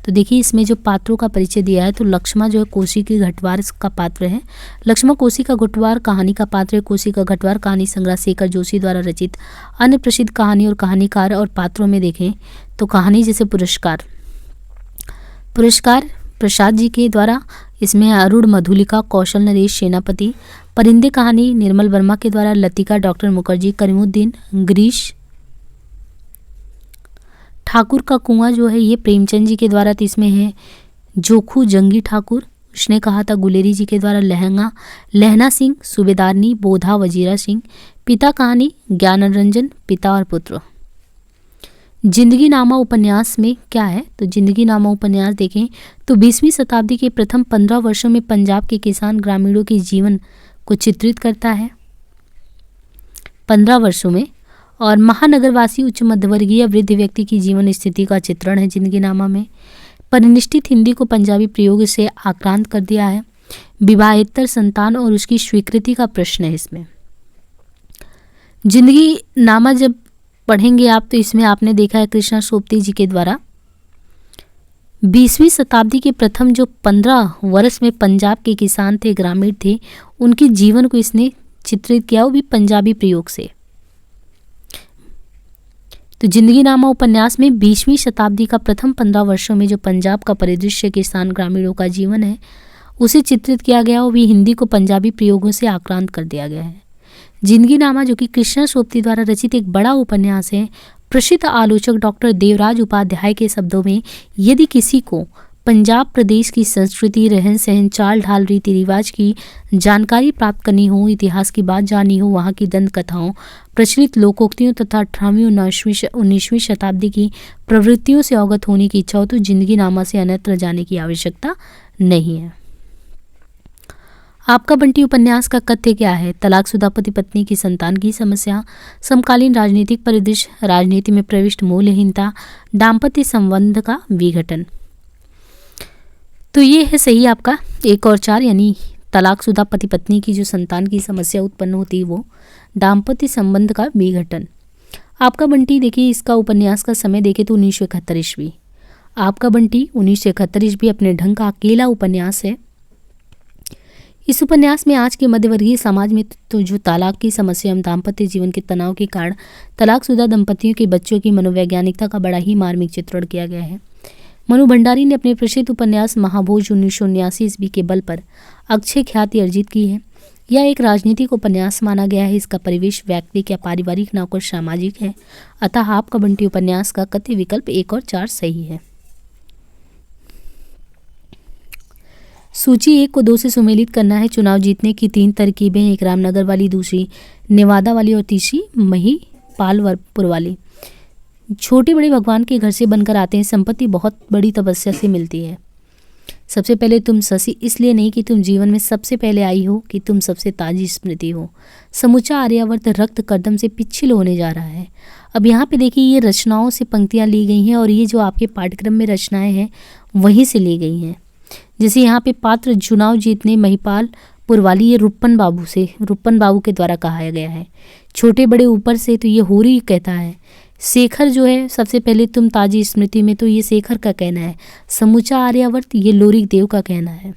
तो देखिए इसमें जो पात्रों का परिचय दिया है, तो लक्ष्मा जो है कोसी के घटवार का पात्र है। लक्ष्मा कोसी का घटवार कहानी का पात्र है। कोसी का घटवार कहानी संग्रह शेखर जोशी द्वारा रचित अन्य प्रसिद्ध कहानी और कहानीकार और पात्रों में देखें तो कहानी जैसे पुरस्कार प्रसाद जी के द्वारा, इसमें अरुण मधुलिका, कौशल नरेश सेनापति। परिंदे कहानी निर्मल वर्मा के द्वारा लतिका, डॉक्टर मुखर्जी, करीमुद्दीन, गिरीश। ठाकुर का कुआं जो है ये प्रेमचंद जी के द्वारा, तो इसमें है जोखू जंगी ठाकुर, उसने कहा था गुलेरी जी के द्वारा लहना सिंह, सूबेदारनी, बोधा वजीरा सिंह। पिता कहानी ज्ञानरंजन, पिता और पुत्र। जिंदगी नामा उपन्यास में क्या है। तो जिंदगी नामा उपन्यास देखें तो 20वीं शताब्दी के प्रथम 15 वर्षों में पंजाब के किसान ग्रामीणों के जीवन को चित्रित करता है 15 वर्षों में, और महानगरवासी उच्च मध्यवर्गीय वृद्ध व्यक्ति की जीवन स्थिति का चित्रण है जिंदगी नामा में। परिनिष्ठित हिंदी को पंजाबी प्रयोग से आक्रांत कर दिया है। विवाहेतर संतान और उसकी स्वीकृति का प्रश्न है इसमें। जिंदगी नामा जब पढ़ेंगे आप तो इसमें आपने देखा है कृष्णा सोबती जी के द्वारा 20वीं शताब्दी के प्रथम जो 15 वर्ष में पंजाब के किसान थे, ग्रामीण थे, उनके जीवन को इसने चित्रित किया, वो भी पंजाबी प्रयोग से। तो जिंदगी नामा उपन्यास में 20वीं शताब्दी का प्रथम 15 वर्षों में जो पंजाब का परिदृश्य किसान ग्रामीणों का जीवन है उसे चित्रित किया गया, वो भी हिंदी को पंजाबी प्रयोगों से आक्रांत कर दिया गया है। जिंदगी नामा जो कि कृष्णा सोबती द्वारा रचित एक बड़ा उपन्यास है। प्रसिद्ध आलोचक डॉक्टर देवराज उपाध्याय के शब्दों में, यदि किसी को पंजाब प्रदेश की संस्कृति, रहन सहन, चाल ढाल, रीति रिवाज की जानकारी प्राप्त करनी हो, इतिहास की बात जाननी हो, वहाँ की दंत कथाओं, प्रचलित लोकोक्तियों तथा 18वीं और 19वीं शताब्दी की प्रवृत्तियों से अवगत होने की इच्छा हो तो जिंदगी नामा से अन्यत्र जाने की आवश्यकता नहीं है। आपका बंटी उपन्यास का कथ्य क्या है। तलाकशुदा पति पत्नी की संतान की समस्या, समकालीन राजनीतिक परिदृश्य, राजनीति में प्रविष्ट मूल्यहीनता, दाम्पत्य संबंध का विघटन। तो ये है सही आपका 1 और 4, यानी तलाकशुदा पति पत्नी की जो संतान की समस्या उत्पन्न होती है वो, दाम्पत्य संबंध का विघटन। आपका बंटी देखिए इसका उपन्यास का समय देखे तो 1971 ईस्वी। आपका बंटी 1971 ईस्वी अपने ढंग का अकेला उपन्यास है। इस उपन्यास में आज के मध्यवर्गीय समाज में तो जो तलाक की समस्या एवं दाम्पत्य जीवन के तनाव के कारण तलाकशुदा दंपतियों के बच्चों की मनोवैज्ञानिकता का बड़ा ही मार्मिक चित्रण किया गया है। मनु भंडारी ने अपने प्रसिद्ध उपन्यास महाभोज 1979 ईस्वी के बल पर अक्षय ख्याति अर्जित की है। यह एक राजनीतिक उपन्यास माना गया है। इसका परिवेश व्यक्तिक या पारिवारिक न होकर सामाजिक है। अतः आपका बंटी उपन्यास का कथ्य विकल्प 1 और 4 सही है। सूची 1 को 2 से सुमेलित करना है। चुनाव जीतने की 3 तरकीबें, एक रामनगर वाली, दूसरी नेवादा वाली और तीसरी महिपालपुर वाली। छोटे बड़े भगवान के घर से बनकर आते हैं। संपत्ति बहुत बड़ी तपस्या से मिलती है। सबसे पहले तुम शशि इसलिए नहीं कि तुम जीवन में सबसे पहले आई हो, कि तुम सबसे ताजी स्मृति हो। समूचा आर्यावर्त रक्त कदम से पिछल होने जा रहा है। अब यहाँ पे देखिए ये रचनाओं से पंक्तियाँ ली गई हैं और ये जो आपके पाठ्यक्रम में रचनाएं हैं वहीं से ली गई हैं। जैसे यहाँ पे पात्र चुनाव जीतने महिपाल पुरवाली, ये रुप्पन बाबू के द्वारा कहा गया है। छोटे बड़े ऊपर से, तो ये होरी कहता है। शेखर जो है सबसे पहले तुम ताजी स्मृति में, तो ये शेखर का कहना है। समूचा आर्यावर्त, ये लोरिक देव का कहना है।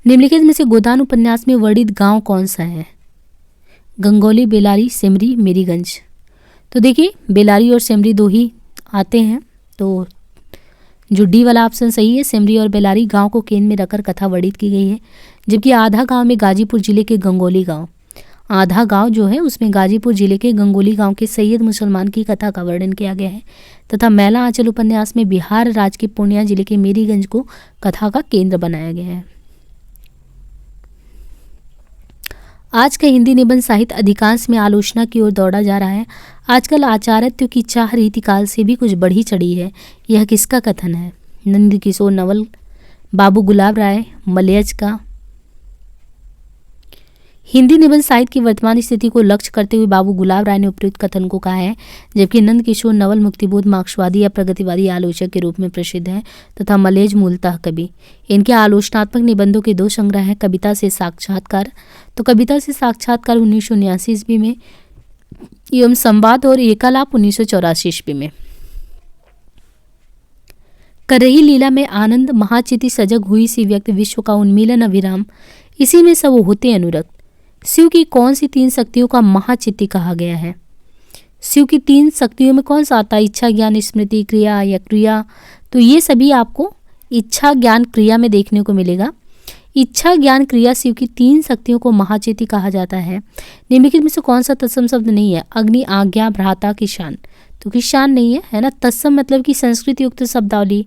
निम्नलिखित में से गोदान उपन्यास में वर्णित गांव कौन सा है? गंगौली, बेलारी, सेमरी, मेरीगंज। तो देखिए बेलारी और सेमरी दो ही आते हैं, तो जो डी वाला ऑप्शन सही है। सेमरी और बेलारी गांव को केंद्र में रखकर कथा वर्णित की गई है, जबकि आधा गांव में गाजीपुर जिले के गंगौली गांव, आधा गांव जो है उसमें गाजीपुर जिले के गंगौली गांव के सैयद मुसलमान की कथा का वर्णन किया गया है, तथा मैला आंचल उपन्यास में बिहार राज्य के पूर्णिया जिले के मेरीगंज को कथा का केंद्र बनाया गया है। आज का हिंदी निबंध साहित्य अधिकांश में आलोचना की ओर दौड़ा जा रहा है। आजकल आचार्यत्व की चाह रीतिकाल से भी कुछ बढ़ी चढ़ी है। यह किसका कथन है? नंद किशोर नवल, बाबू गुलाब राय, मलयज का। हिंदी निबंध साहित्य की वर्तमान स्थिति को लक्ष्य करते हुए बाबू गुलाब राय ने उपयुक्त कथन को कहा है, जबकि नंद किशोर नवल मुक्तिबोध मार्क्सवादी या प्रगतिवादी आलोचक के रूप में प्रसिद्ध है, तथा मलयज मूलतः कवि। इनके आलोचनात्मक निबंधों के दो संग्रह हैं, कविता से साक्षात्कार, तो कविता से साक्षात्कार 1979 ईस्वी में एवं संवाद और एकालाप 1984 ईस्वी में। कर रही लीला में आनंद, महाचिति सजग हुई सी व्यक्त, विश्व का उन्मीलन अविराम, इसी में सब होते अनुरक्त। शिव की कौन सी तीन शक्तियों का महाचित्ति कहा गया है? शिव की तीन शक्तियों में कौन सा आता है? इच्छा, ज्ञान, स्मृति, क्रिया या क्रिया। तो ये सभी आपको इच्छा, ज्ञान, क्रिया में देखने को मिलेगा। इच्छा, ज्ञान, क्रिया, शिव की तीन शक्तियों को महाचित्ति कहा जाता है। निम्नलिखित में से कौन सा तत्सम शब्द नहीं है? अग्नि, आज्ञा, भ्राता, किसान। तो किसान नहीं है ना। तत्सम मतलब कि संस्कृत युक्त शब्दावली,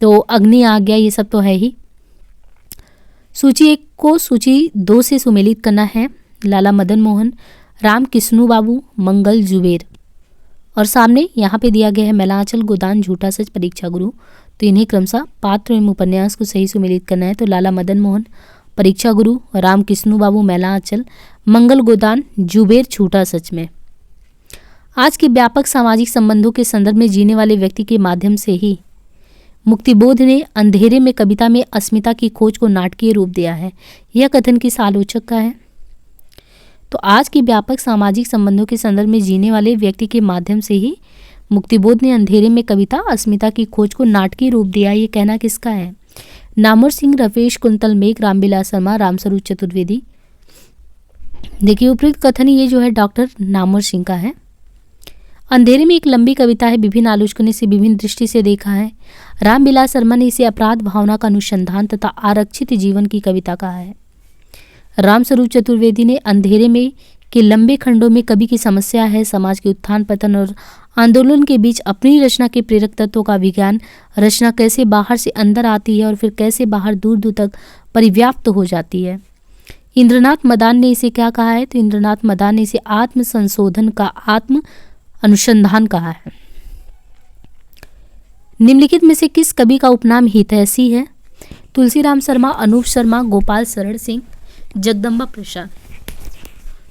तो अग्नि, आज्ञा, ये सब तो है ही। सूची 1 को सूची 2 से सुमेलित करना है। लाला मदन मोहन, राम किस्नू बाबू, मंगल जुबेर। और सामने यहाँ पे दिया गया है मैलांचल, गोदान, झूठा सच, परीक्षा गुरु। तो इन्हें क्रमशः पात्र एवं उपन्यास को सही सुमेलित करना है। तो लाला मदन मोहन, परीक्षा गुरु, राम किस्नू बाबू, मैलांचल, मंगल, गोदान, जुबेर, झूठा सच में। आज के व्यापक सामाजिक संबंधों के संदर्भ में जीने वाले व्यक्ति के माध्यम से ही मुक्तिबोध ने अंधेरे में कविता में अस्मिता की खोज को नाटकीय रूप दिया है। यह कथन किस आलोचक का है? तो आज के व्यापक सामाजिक संबंधों के संदर्भ में जीने वाले व्यक्ति के माध्यम से ही मुक्तिबोध ने अंधेरे में कविता अस्मिता की खोज को नाटकीय रूप दिया, ये कहना किसका है? नामवर सिंह, रफेश कुंतल मेघ, रामविलास शर्मा, रामस्वरूप चतुर्वेदी। देखिए उपयुक्त कथन ये जो है डॉक्टर नामवर सिंह का है। अंधेरे में एक लंबी कविता है, विभिन्न आलोचकों ने इसे विभिन्न दृष्टि से देखा है। रामविलास शर्मा ने इसे अपराध भावना का अनुसंधान तथा आरक्षित जीवन की कविता कहा है। रामस्वरूप चतुर्वेदी ने अंधेरे में के लंबे खंडों में कवि की समस्या है, समाज के उत्थान पतन और आंदोलन के बीच अपनी रचना के प्रेरक तत्वों का विज्ञान, रचना कैसे बाहर से अंदर आती है और फिर कैसे बाहर दूर दूर तक परिव्याप्त हो जाती है। इंद्रनाथ मदान ने इसे क्या कहा है? तो इंद्रनाथ मदान ने इसे आत्म संशोधन का आत्म अनुसंधान कहा है। निम्नलिखित में से किस कवि का उपनाम हितैषी है? तुलसीराम शर्मा, अनूप शर्मा, गोपाल शरण सिंह, जगदम्बा प्रसाद।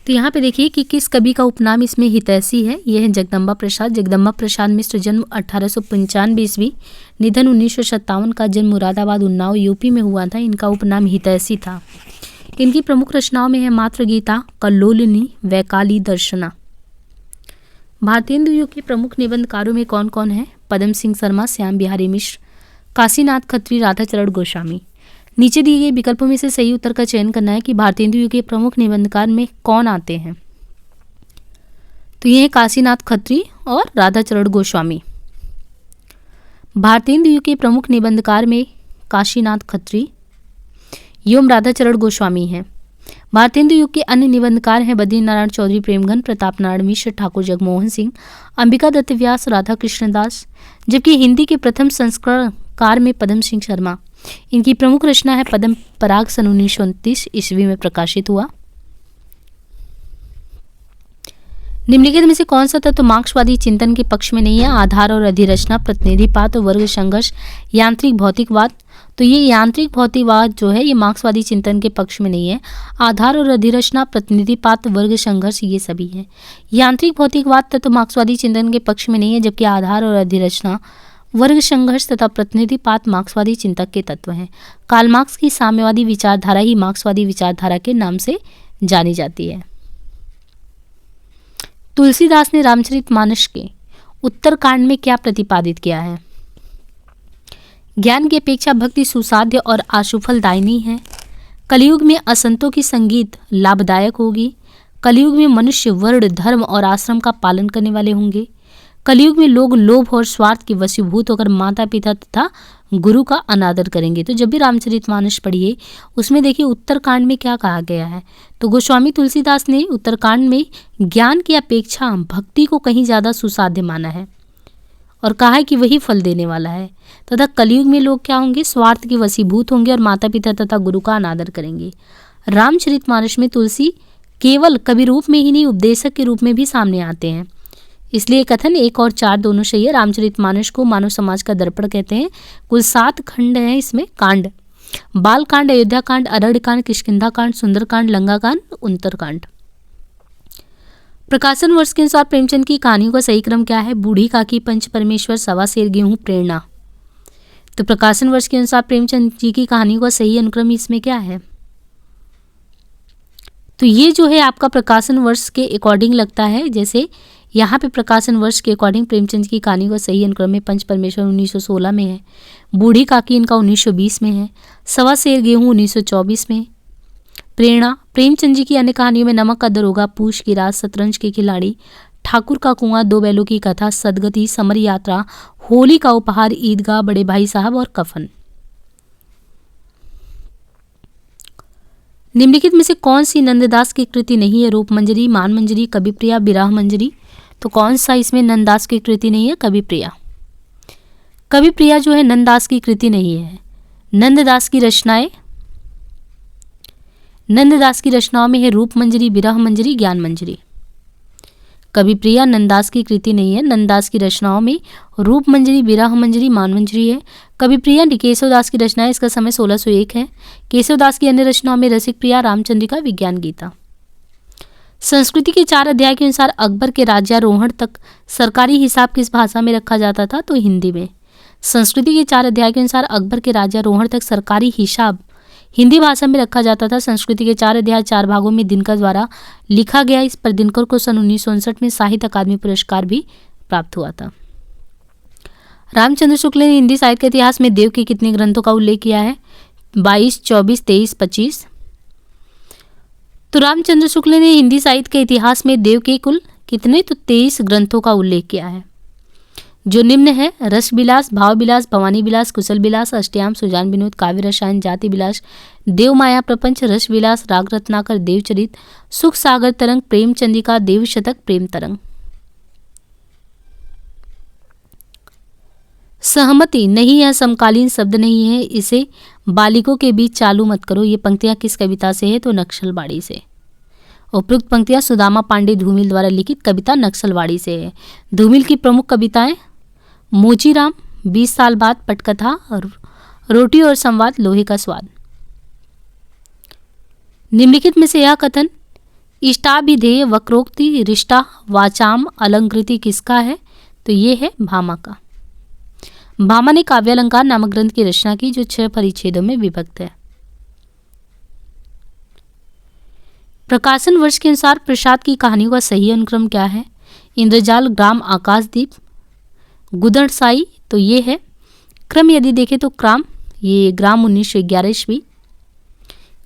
तो यहाँ पे देखिए कि किस कवि का उपनाम इसमें हितैषी है। यह है जगदम्बा प्रसाद। जगदम्बा प्रसाद मिश्र, जन्म 1895 ईस्वी, निधन 1957 का। जन्म मुरादाबाद, उन्नाव, यूपी में हुआ था। इनका उपनाम हितैषी था। इनकी प्रमुख रचनाओं में है मातृ गीता, कल्लोलिनी, वैकाली दर्शना। भारतेंदु युग के प्रमुख निबंधकारों में कौन कौन है? पदम सिंह शर्मा, श्याम बिहारी मिश्र, काशीनाथ खत्री, राधाचरण गोस्वामी। नीचे दिए गए विकल्पों में से सही उत्तर का चयन करना है कि भारतेंदु युग के प्रमुख निबंधकार में कौन आते हैं। तो ये है काशीनाथ खत्री और राधाचरण गोस्वामी। भारतेंदु युग के प्रमुख निबंधकार में काशीनाथ खत्री एवं राधाचरण गोस्वामी हैं। भारतेंदु युग के अन्य निबंधकार हैं बद्रीनारायण चौधरी, प्रेमघन, प्रताप नारायण मिश्र, ठाकुर जगमोहन सिंह, अंबिका दत्त व्यास, राधा कृष्ण दास। जबकि हिंदी के प्रथम संस्करणकार में पदम सिंह शर्मा। इनकी प्रमुख रचना है पद्म पराग, सन 1929 ईस्वी में प्रकाशित हुआ। निम्नलिखित में से कौन सा तत्व मार्क्सवादी चिंतन के पक्ष में नहीं है? आधार और अधिरचना, प्रतिनिधिपात, वर्ग संघर्ष, यांत्रिक भौतिकवाद। तो ये यांत्रिक भौतिकवाद जो है ये मार्क्सवादी चिंतन के पक्ष में नहीं है। आधार और अधिरचना, प्रतिनिधिपात, वर्ग संघर्ष ये सभी है। यांत्रिक भौतिकवाद तत्व मार्क्सवादी चिंतन के पक्ष में नहीं है, जबकि आधार और अधिरचना वर्ग संघर्ष तथा प्रतिनिधिपात मार्क्सवादी चिंतक के तत्व हैं। कार्ल मार्क्स की साम्यवादी विचारधारा ही मार्क्सवादी विचारधारा के नाम से जानी जाती है। तुलसीदास ने रामचरितमानस के उत्तरकांड में क्या प्रतिपादित किया है? ज्ञान की अपेक्षा भक्ति सुसाध्य और आशुफलदायिनी है। कलयुग में असंतों की संगीत लाभदायक होगी। कलयुग में मनुष्य वर्ण, धर्म और आश्रम का पालन करने वाले होंगे। कलयुग में लोग लोभ और स्वार्थ के वशीभूत होकर माता पिता तथा गुरु का अनादर करेंगे। तो जब भी रामचरितमानस पढ़िए उसमें देखिए उत्तरकांड में क्या कहा गया है। तो गोस्वामी तुलसीदास ने उत्तरकांड में ज्ञान की अपेक्षा भक्ति को कहीं ज़्यादा सुसाध्य माना है और कहा है कि वही फल देने वाला है तथा कलयुग में लोग क्या होंगे, स्वार्थ के वशीभूत होंगे और माता पिता तथा गुरु का अनादर करेंगे। रामचरितमानस में तुलसी केवल कवि रूप में ही नहीं, उपदेशक के रूप में भी सामने आते हैं। इसलिए कथन 1 और 4 दोनों सही है। रामचरितमानस को मानव समाज का दर्पण कहते हैं। कुल 7 खंड हैं इसमें कांड: बाल कांड, अयोध्या कांड, अरण्य कांड, किष्किंधा कांड, सुंदर कांड, लंका कांड, उत्तरकांड। प्रकाशन वर्ष के अनुसार प्रेमचंद की कहानियों का सही क्रम क्या है? बूढ़ी काकी, पंच परमेश्वर, सवा शेर, गेहूं, प्रेरणा। तो प्रकाशन वर्ष के अनुसार प्रेमचंद जी की कहानियों का सही अनुक्रम इसमें क्या है? तो ये जो है आपका प्रकाशन वर्ष के अकॉर्डिंग लगता है। जैसे यहाँ पे प्रकाशन वर्ष के अकॉर्डिंग प्रेमचंद की कहानी का सही अनुक्रम में पंच परमेश्वर 1916 में है, बूढ़ी काकी इनका 1920 में है, सवा शेर गेहूं 1924 में। प्रेरणा प्रेमचंद जी की अन्य कहानियों में नमक का दरोगा, पूछ की रात, शतरंज के खिलाड़ी, ठाकुर का कुआं, दो बैलों की कथा, सदगति, समर यात्रा, होली का उपहार, ईदगाह, बड़े भाई साहब और कफन। निम्नलिखित में से कौन सी नंददास की कृति नहीं है? रूप मंजरी, मान मंजरी, कविप्रिया, विरह मंजरी। तो कौन सा इसमें नंददास की कृति नहीं है? कविप्रिया। कविप्रिया जो है नंददास की कृति नहीं है। नंददास की रचनाओं में है रूप मंजरी, विरह मंजरी, ज्ञान मंजरी। कविप्रिया नंददास की कृति नहीं है। नंददास की रचनाओं में रूप मंजरी, विरह मंजरी, मान मंजरी है। कविप्रिया केशवदास की रचना है, इसका समय 1601 है। केशवदास की अन्य रचनाओं में रसिक प्रिया, रामचंद्रिका, विज्ञान गीता। संस्कृति के 4 अध्याय के अनुसार अकबर के राज्यारोहण तक सरकारी हिसाब किस भाषा में रखा जाता था? तो हिंदी में। संस्कृति के 4 अध्याय के अनुसार अकबर के राज्यारोहण तक सरकारी हिसाब हिंदी भाषा में रखा जाता था। संस्कृति के 4 अध्याय 4 भागों में दिनकर द्वारा लिखा गया। इस पर दिनकर को सन 1959 में साहित्य अकादमी पुरस्कार भी प्राप्त हुआ था। रामचंद्र शुक्ल ने हिंदी साहित्य के इतिहास में देव के कितने ग्रंथों का उल्लेख किया है? 22, 24, 23, 25। तो रामचंद्र शुक्ल ने हिंदी साहित्य के इतिहास में देव के कुल कितने? तो 23 ग्रंथों का उल्लेख किया है, जो निम्न है: रस विलास, भाव विलास, भवानी विलास, कुशल विलास, अष्टयाम, सुजान विनोद, काव्य रसायन, जाति विलास, देव माया प्रपंच, रस विलास, राग रत्नाकर, देवचरित, सुख सागर तरंग, प्रेम चंदिका, देव शतक, प्रेम तरंग। सहमति नहीं, यह समकालीन शब्द नहीं है, इसे बालिकों के बीच चालू मत करो। ये पंक्तियां किस कविता से है? तो नक्सलवाड़ी से। उपयुक्त पंक्तियां सुदामा पांडे धूमिल द्वारा लिखित कविता नक्सलवाड़ी से है। धूमिल की प्रमुख कविताएं: मोचीराम, 20 साल बाद, पटकथा, रोटी और संवाद, लोहे का स्वाद। निम्नलिखित में से यह कथन इष्टाभिधेय, वक्रोक्ति, रिष्टा, वाचाम, अलंकृति किसका है? तो ये है भामा का। भामा ने काव्यालंकार नामक ग्रंथ की रचना की, जो 6 परिच्छेदों में विभक्त है। प्रकाशन वर्ष के अनुसार प्रसाद की कहानियों का सही अनुक्रम क्या है? इंद्रजाल, ग्राम, आकाशदीप, गुदड़साई। तो ये है क्रम। यदि देखें तो क्राम, ये ग्राम 1911 ईस्वी,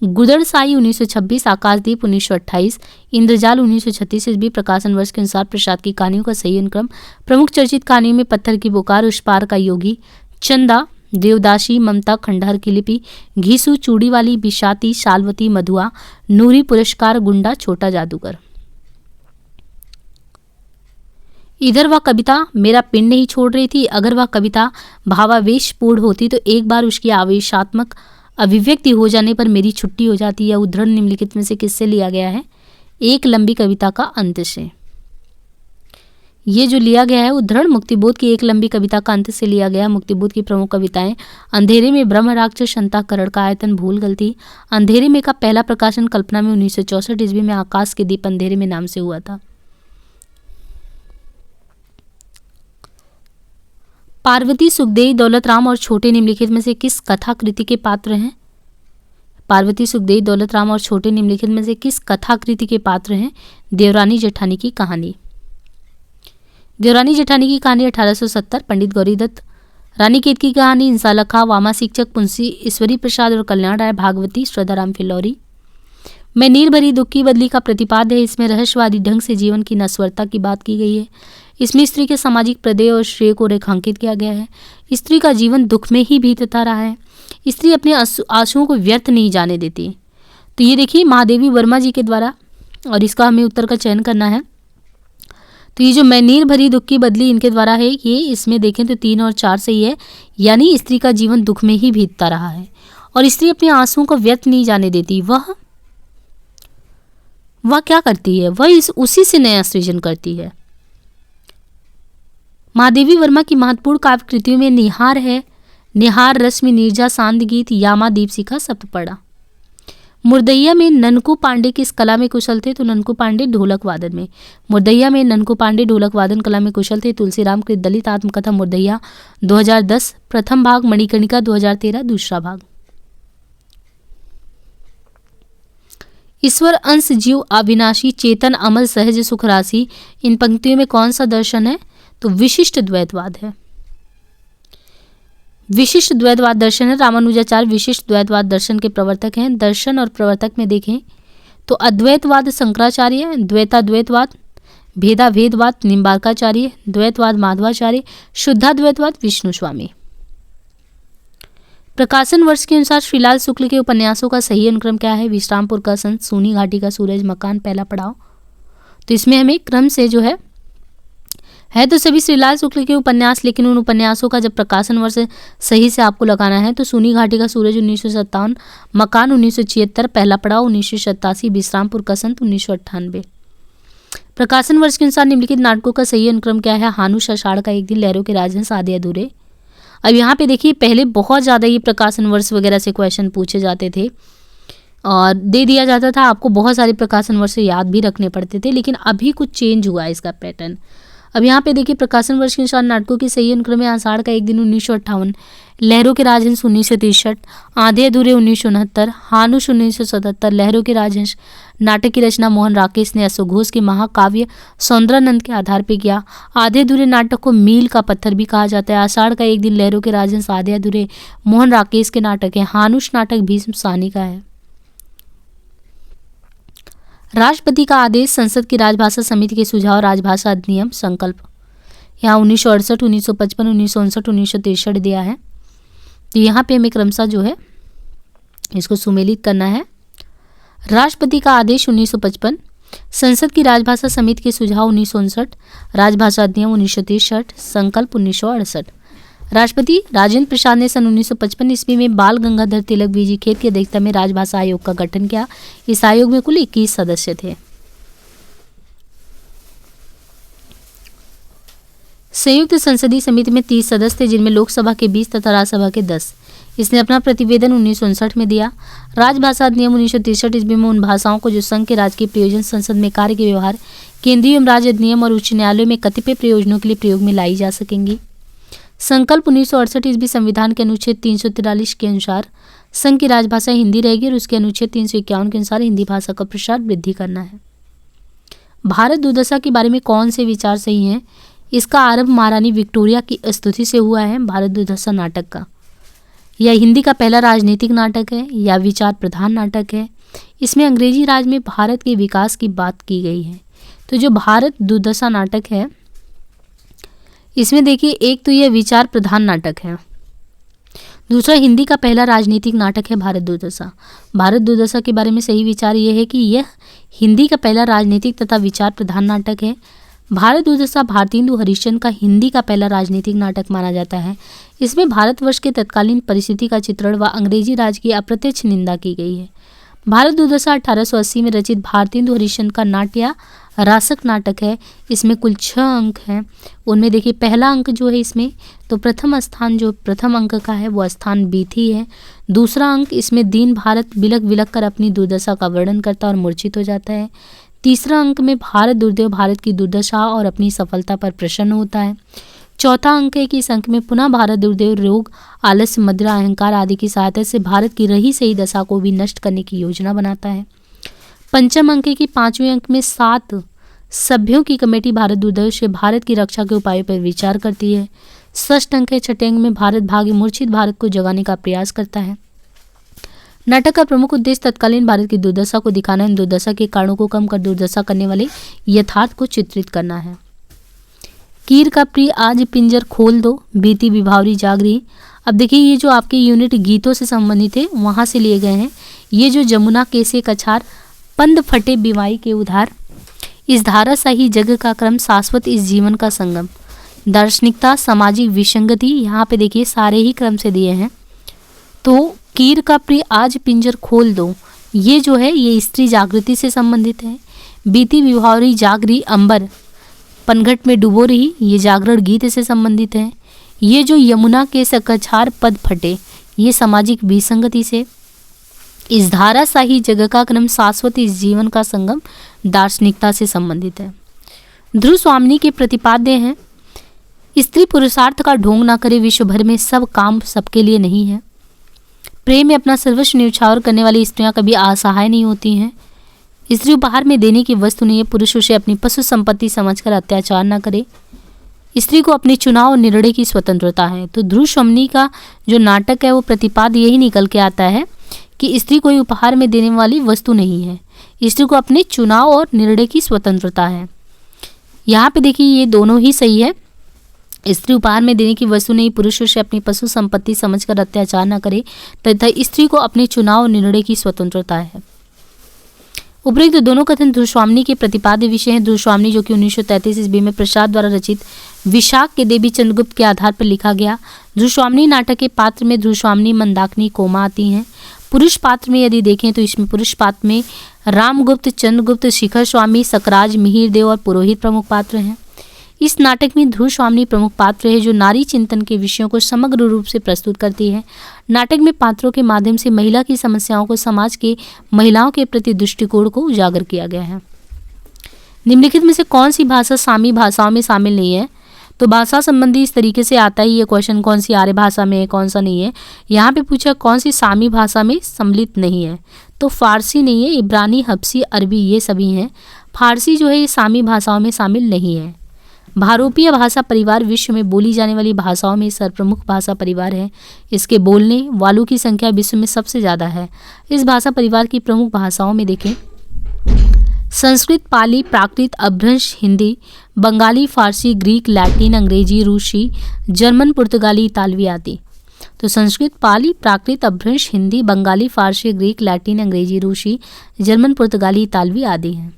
गुदड़साई 1926, आकाशदीप 1928, इंद्रजाल 1936 ईस्वी। प्रकाशन वर्ष के अनुसार प्रसाद की कहानियों का सही अनुक्रम: प्रमुख चर्चित कहानियों में पत्थर की पुकार, उस पार का योगी, चंदा, देवदासी, ममता, खंडहर की लिपि, घीसू, चूड़ी वाली, बिशाती, शालवती, मधुआ, नूरी, पुरस्कार, गुंडा, छोटा जादूगर। इधर वह कविता मेरा पिंड नहीं छोड़ रही थी। अगर वह कविता भावावेशपूर्ण होती तो एक बार उसकी आवेशात्मक अभिव्यक्ति हो जाने पर मेरी छुट्टी हो जाती। यह उद्धरण निम्नलिखित में से किससे लिया गया है? एक लंबी कविता का अंत से। ये जो लिया गया है उद्धरण मुक्तिबोध की एक लंबी कविता का अंत से लिया गया। मुक्तिबोध की प्रमुख कविताएं: अंधेरे में, ब्रह्म राक्षस, अंतःकरण का आयतन, भूल गलती। अंधेरे में का पहला प्रकाशन कल्पना में 1964 ईस्वी में आकाश के दीप अंधेरे में नाम से हुआ था। पार्वती, सुखदेव, दौलतराम और छोटे निम्नलिखित में से किस कथाकृति के पात्र हैं? पार्वती, सुखदेव, दौलतराम और छोटे निम्नलिखित में से किस कथाकृति के पात्र हैं? देवरानी जेठानी की कहानी। देवरानी जेठानी की कहानी 1870, पंडित गौरीदत्त। रानी केत की कहानी इंसालखा, वामा शिक्षक, पुंसी ईश्वरी प्रसाद और कल्याण राय भागवती, श्रद्धाराम फिलौरी। मैं नीर भरी दुख की बदली का प्रतिपाद्य है। इसमें रहस्यवादी ढंग से जीवन की नश्वरता की बात की गई है। इसमें स्त्री के सामाजिक प्रदेय और श्रेय को रेखांकित किया गया है। स्त्री का जीवन दुख में ही बीतता रहा है। स्त्री अपने आंसुओं को व्यर्थ नहीं जाने देती। तो ये देखिए महादेवी वर्मा जी के द्वारा, और इसका हमें उत्तर का चयन करना है। तो ये जो मैं नीर भरी दुख की बदली इनके द्वारा है, ये इसमें देखें तो 3 और 4 सही है, यानी स्त्री का जीवन दुख में ही बीतता रहा है और स्त्री अपने आंसुओं को व्यर्थ नहीं जाने देती। वह क्या करती है? वह उसी से नया सृजन करती है। महादेवी वर्मा की महत्वपूर्ण काव्य कृतियों में निहार है। निहार, रश्मि, नीरजा, सांद गीत, यामा, दीपशिखा, सप्तपड़ा। मुर्दैया में ननकू पांडे किस कला में कुशल थे? तो ननकू पांडे ढोलक वादन में। मुर्दैया में ननकू पांडे ढोलक वादन कला में कुशल थे। तुलसीराम कृत दलित आत्मकथा मुर्दैया 2010 प्रथम भाग, मणिकर्णिका 2013 दूसरा भाग। ईश्वर, अंश, जीव, अविनाशी, चेतन, अमल, सहज, सुख राशि, इन पंक्तियों में कौन सा दर्शन है? तो विशिष्ट द्वैतवाद है। विशिष्ट द्वैतवाद दर्शन है। रामानुजाचार्य विशिष्ट द्वैतवाद दर्शन के प्रवर्तक हैं। दर्शन और प्रवर्तक में देखें तो अद्वैतवाद शंकराचार्य, द्वैताद्वैतवाद, भेदाभेदवाद निम्बार्काचार्य, द्वैतवाद माधवाचार्य, शुद्धाद्वैतवाद विष्णु स्वामी। प्रकाशन वर्ष के अनुसार श्रीलाल शुक्ल के उपन्यासों का सही अनुक्रम क्या है? विश्रामपुर का संत, सूनी घाटी का सूरज, मकान, पहला पड़ाव। तो इसमें हमें क्रम से जो है तो सभी श्रीलाल शुक्ल के उपन्यास, लेकिन उन उपन्यासों का जब प्रकाशन वर्ष सही से आपको लगाना है तो सूनी घाटी का सूरज 1957, मकान 1976, पहला पड़ाव 1987, विश्रामपुर का संत 1998। प्रकाशन वर्ष के अनुसार निम्नलिखित नाटकों का सही अनुक्रम क्या है? हानुश, आषाढ़ का एक दिन, लहरों के राजहंस, आधे अधूरे। अब यहाँ पे देखिए पहले बहुत ज़्यादा ये प्रकाशन वर्ष वगैरह से क्वेश्चन पूछे जाते थे और दे दिया जाता था आपको, बहुत सारे प्रकाशन वर्ष याद भी रखने पड़ते थे, लेकिन अभी कुछ चेंज हुआ है इसका पैटर्न। अब यहाँ पे देखिए प्रकाशन वर्ष के अनुसार नाटकों की सही अनुक्रम है। आषाढ़ का एक दिन 1958, लहरों के राजहंस 1963, आधे अधूरे 1969, हानुश 1977। लहरों के राजहंस नाटक की रचना मोहन राकेश ने अशोक घोष के महाकाव्य सौंदरानंद के आधार पर किया। आधे अधूरे नाटक को मील का पत्थर भी कहा जाता है। आषाढ़ का एक दिन, लहरों के राजहंस, आधे अधूरे मोहन राकेश के नाटक है। हानुश नाटक भीष्म साहनी का है। राष्ट्रपति का आदेश, संसद की राजभाषा समिति के सुझाव, राजभाषा अधिनियम, संकल्प। यहाँ 1968, 1955, 1959, 1963 दिया है। तो यहाँ पे हमें क्रमशः जो है इसको सुमेलित करना है। राष्ट्रपति का आदेश 1955, संसद की राजभाषा समिति के सुझाव 1959, राजभाषा अधिनियम 1963, संकल्प 1968। राष्ट्रपति राजेंद्र प्रसाद ने सन 1955 ईस्वी में बाल गंगाधर तिलक बीजी खेत की अध्यक्षता में राजभाषा आयोग का गठन किया। इस आयोग में कुल 21 सदस्य थे। संयुक्त संसदीय समिति में 30 सदस्य थे, जिनमें लोकसभा के 20 तथा राज्यसभा के 10। इसने अपना प्रतिवेदन 1959 में दिया। राजभाषा अधिनियम 1963 ईस्वी में उन भाषाओं को जो संघ के राजकीय प्रयोजन, संसद में कार्य के व्यवहार, केंद्रीय एवं राज्य अधिनियम और उच्च न्यायालयों में कतिपय प्रयोजनों के लिए प्रयोग में लाई जा सकेंगी। संकल्प 1968 ईस्वी संविधान के अनुच्छेद 343 के अनुसार संघ की राजभाषा हिंदी रहेगी और उसके अनुच्छेद 351 के अनुसार हिंदी भाषा का प्रसार वृद्धि करना है। भारत दुर्दशा के बारे में कौन से विचार सही हैं? इसका आरंभ महारानी विक्टोरिया की स्तुति से हुआ है। भारत दुर्दशा नाटक का, यह हिंदी का पहला राजनीतिक नाटक है या विचार प्रधान नाटक है। इसमें अंग्रेजी राज में भारत के विकास की बात की गई है। तो जो भारत दुर्दशा नाटक है इसमें देखिए एक तो यह विचार प्रधान नाटक है, दूसरा हिंदी का पहला राजनीतिक नाटक है भारत दुर्दशा। भारत दुर्दशा के बारे में सही विचार यह है कि यह हिंदी का पहला राजनीतिक तथा विचार प्रधान नाटक है। भारत दुर्दशा भारतेंदु हरिश्चंद्र का हिंदी का पहला राजनीतिक नाटक माना जाता है। इसमें भारतवर्ष के तत्कालीन परिस्थिति का चित्रण व अंग्रेजी राज की अप्रत्यक्ष निंदा की गई है। भारत दुर्दशा 1880 में रचित भारतेंदु हरिश्चंद्र का नाट्य रासक नाटक है। इसमें कुल 6 अंक हैं। उनमें देखिए पहला अंक जो है इसमें तो प्रथम स्थान जो प्रथम अंक का है वो स्थान बीथी है। दूसरा अंक इसमें दीन भारत बिलक बिलक कर अपनी दुर्दशा का वर्णन करता और मूर्छित हो जाता है। तीसरा अंक में भारत दुर्दैव भारत की दुर्दशा और अपनी सफलता पर प्रसन्न होता है। चौथा अंक है कि इस अंक में पुनः भारत दुर्दैव, रोग, आलस्य, मदिरा, अहंकार आदि की सहायता से भारत की रही सही दशा को भी नष्ट करने की योजना बनाता है। पंचम अंक है कि पांचवें अंक में 7 सभ्यों की कमेटी भारत दुर्दैव से भारत की रक्षा के उपायों पर विचार करती है। षष्ठ अंक है, छठे अंक में भारत भाग्य मूर्छित भारत को जगाने का प्रयास करता है। नाटक का प्रमुख उद्देश्य तत्कालीन भारत की दुर्दशा को दिखाना, इन दुर्दशा के कारणों को कम कर दुर्दशा करने वाले यथार्थ को चित्रित करना है। कीर का प्रिय आज पिंजर खोल दो, बीती विभावरी जाग रही। अब देखिए ये जो आपके यूनिट गीतों से संबंधित है वहाँ से लिए गए हैं। ये जो जमुना कैसे कछार, पंद फटे बिवाई के उधार, इस धारा सही जग का क्रम, शाश्वत इस जीवन का संगम, दार्शनिकता, सामाजिक विसंगति, यहाँ पे देखिए सारे ही क्रम से दिए हैं। तो कीर का प्रिय आज पिंजर खोल दो, ये जो है ये स्त्री जागृति से संबंधित है। बीती विभावरी जागरी अंबर, पनघट में डुबो रही, ये जागरण गीत से संबंधित है। ये जो यमुना के सकछार पद फटे, ये सामाजिक विसंगति से। इस धारा शाही जगह का क्रम, शाश्वत इस जीवन का संगम, दार्शनिकता से संबंधित है। ध्रुव स्वामिनी के प्रतिपाद्य हैं, स्त्री पुरुषार्थ का ढोंग ना करे, विश्व भर में सब काम सबके लिए नहीं है। प्रेम में अपना सर्वस्व न्यौछावर करने वाली स्त्रियां कभी असहाय नहीं होती हैं। स्त्री उपहार में देने की वस्तु नहीं है, पुरुष उसे अपनी पशु संपत्ति समझकर अत्याचार न करे। स्त्री को अपने चुनाव और निर्णय की स्वतंत्रता है। तो ध्रुव स्वामिनी का जो नाटक है वो प्रतिपाद्य यही निकल के आता है कि स्त्री कोई उपहार में देने वाली वस्तु नहीं है, स्त्री को अपने चुनाव और निर्णय की स्वतंत्रता है। यहाँ पे देखिए ये दोनों ही सही है। स्त्री उपहार में देने की वस्तु नहीं, पुरुष उसे अपनी पशु संपत्ति समझकर अत्याचार न करे तथा स्त्री को अपने चुनाव और निर्णय की स्वतंत्रता है। उपरोक्त दोनों कथन ध्रुव स्वामिनी के प्रतिपाद्य विषय हैं। ध्रुव स्वामिनी जो कि 1933 ईस्वी में प्रसाद द्वारा रचित विशाख के देवी चंद्रगुप्त के आधार पर लिखा गया। ध्रुव स्वामिनी नाटक के पात्र में ध्रुव स्वामिनी, मंदाकिनी, कोमा आती हैं। पुरुष पात्र में यदि देखें तो इसमें पुरुष पात्र में रामगुप्त, चंद्रगुप्त, शिखर स्वामी, सकराज, मिहिर देव और पुरोहित प्रमुख पात्र हैं। इस नाटक में ध्रुव स्वामिनी प्रमुख पात्र है जो नारी चिंतन के विषयों को समग्र रूप से प्रस्तुत करती है। नाटक में पात्रों के माध्यम से महिला की समस्याओं को, समाज के महिलाओं के प्रति दृष्टिकोण को उजागर किया गया है। निम्नलिखित में से कौन सी भाषा सामी भाषाओं में शामिल नहीं है? तो भाषा संबंधी इस तरीके से आता ही ये क्वेश्चन, कौन सी आर्य भाषा में है, कौन सा नहीं है। यहाँ पे पूछा कौन सी सामी भाषा में सम्मिलित नहीं है, तो फारसी नहीं है, इब्रानी, हब्सी, अरबी ये सभी हैं। फारसी जो है ये सामी भाषाओं में शामिल नहीं है। भारोपीय भाषा परिवार विश्व में बोली जाने वाली भाषाओं में सर्वप्रमुख भाषा परिवार है। इसके बोलने वालों की संख्या विश्व में सबसे ज़्यादा है। इस भाषा परिवार की प्रमुख भाषाओं में देखें संस्कृत, पाली, प्राकृत, अपभ्रंश, हिंदी, बंगाली, फारसी, ग्रीक, लैटिन, अंग्रेजी, रूसी, जर्मन, पुर्तगाली, इतालवी आदि। तो संस्कृत, पाली, प्राकृत, अपभ्रंश, हिंदी, बंगाली, फारसी, ग्रीक, लैटिन, अंग्रेजी, रूसी, जर्मन, पुर्तगाली, इतालवी आदि हैं।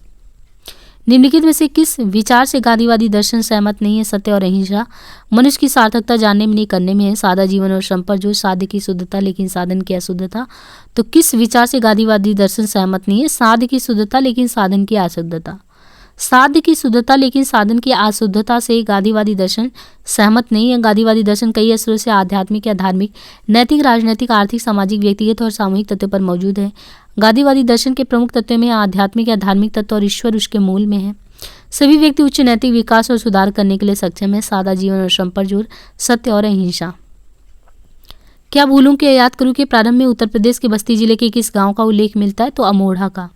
निम्नलिखित में से किस विचार से गांधीवादी दर्शन सहमत नहीं है? सत्य और अहिंसा मनुष्य की सार्थकता जानने में नहीं करने में है। सादा जीवन और श्रम पर जोर, साध्य की शुद्धता लेकिन साधन की अशुद्धता। तो किस विचार से गांधीवादी दर्शन सहमत नहीं है? साध्य की शुद्धता लेकिन साधन की अशुद्धता। साध्य की शुद्धता लेकिन साधन की अशुद्धता से गांधीवादी दर्शन सहमत नहीं है। गांधीवादी दर्शन कई स्तरों से आध्यात्मिक या धार्मिक, नैतिक, राजनीतिक, आर्थिक, सामाजिक, व्यक्तिगत और सामूहिक तत्वों पर मौजूद है। गांधीवादी दर्शन के प्रमुख तत्वों में आध्यात्मिक या धार्मिक तत्व और ईश्वर उसके मूल में है। सभी व्यक्ति उच्च नैतिक विकास और सुधार करने के लिए सक्षम है। सादा जीवन और श्रम पर जोर, सत्य और अहिंसा। क्या भूलूं कि याद करूं के प्रारंभ में उत्तर प्रदेश के बस्ती जिले के किस गांव का उल्लेख मिलता है? तो अमोढ़ा का।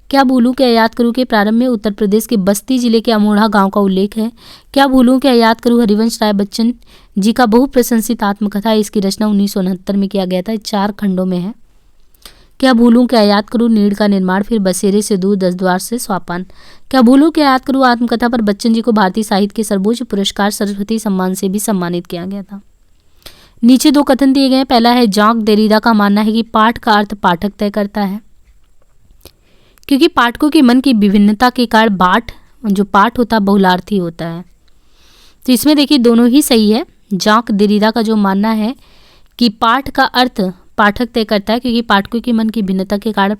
क्या भूलूं कि याद करूं के प्रारंभ में उत्तर प्रदेश के बस्ती जिले के अमोढ़ा गांव का उल्लेख है। क्या भूलूं कि याद करूं हरिवंश राय बच्चन जी का बहुप्रशंसित आत्मकथा है। इसकी रचना 1969 में किया गया था। 4 खंडों में है। क्या भूलूं कि याद करूं नीड़ का निर्माण, फिर बसेरे से दूर, 10 द्वार से स्वापान। क्या भूलूं कि याद करूं आत्मकथा पर बच्चन जी को भारतीय साहित्य के सर्वोच्च पुरस्कार सरस्वती सम्मान से भी सम्मानित किया गया था। नीचे 2 कथन दिए गए हैं। पहला है जॉक देरिदा का मानना है कि पाठ का अर्थ पाठक तय करता है, क्योंकि पाठकों के मन की विभिन्नता के कारण जो पाठ होता है बहुलार्थी होता है। तो इसमें देखिए दोनों ही सही है। जॉक देरिदा का जो मानना है कि पाठ का अर्थ पाठक तय करता है, क्योंकि पाठकों के मन की भिन्नता के कारण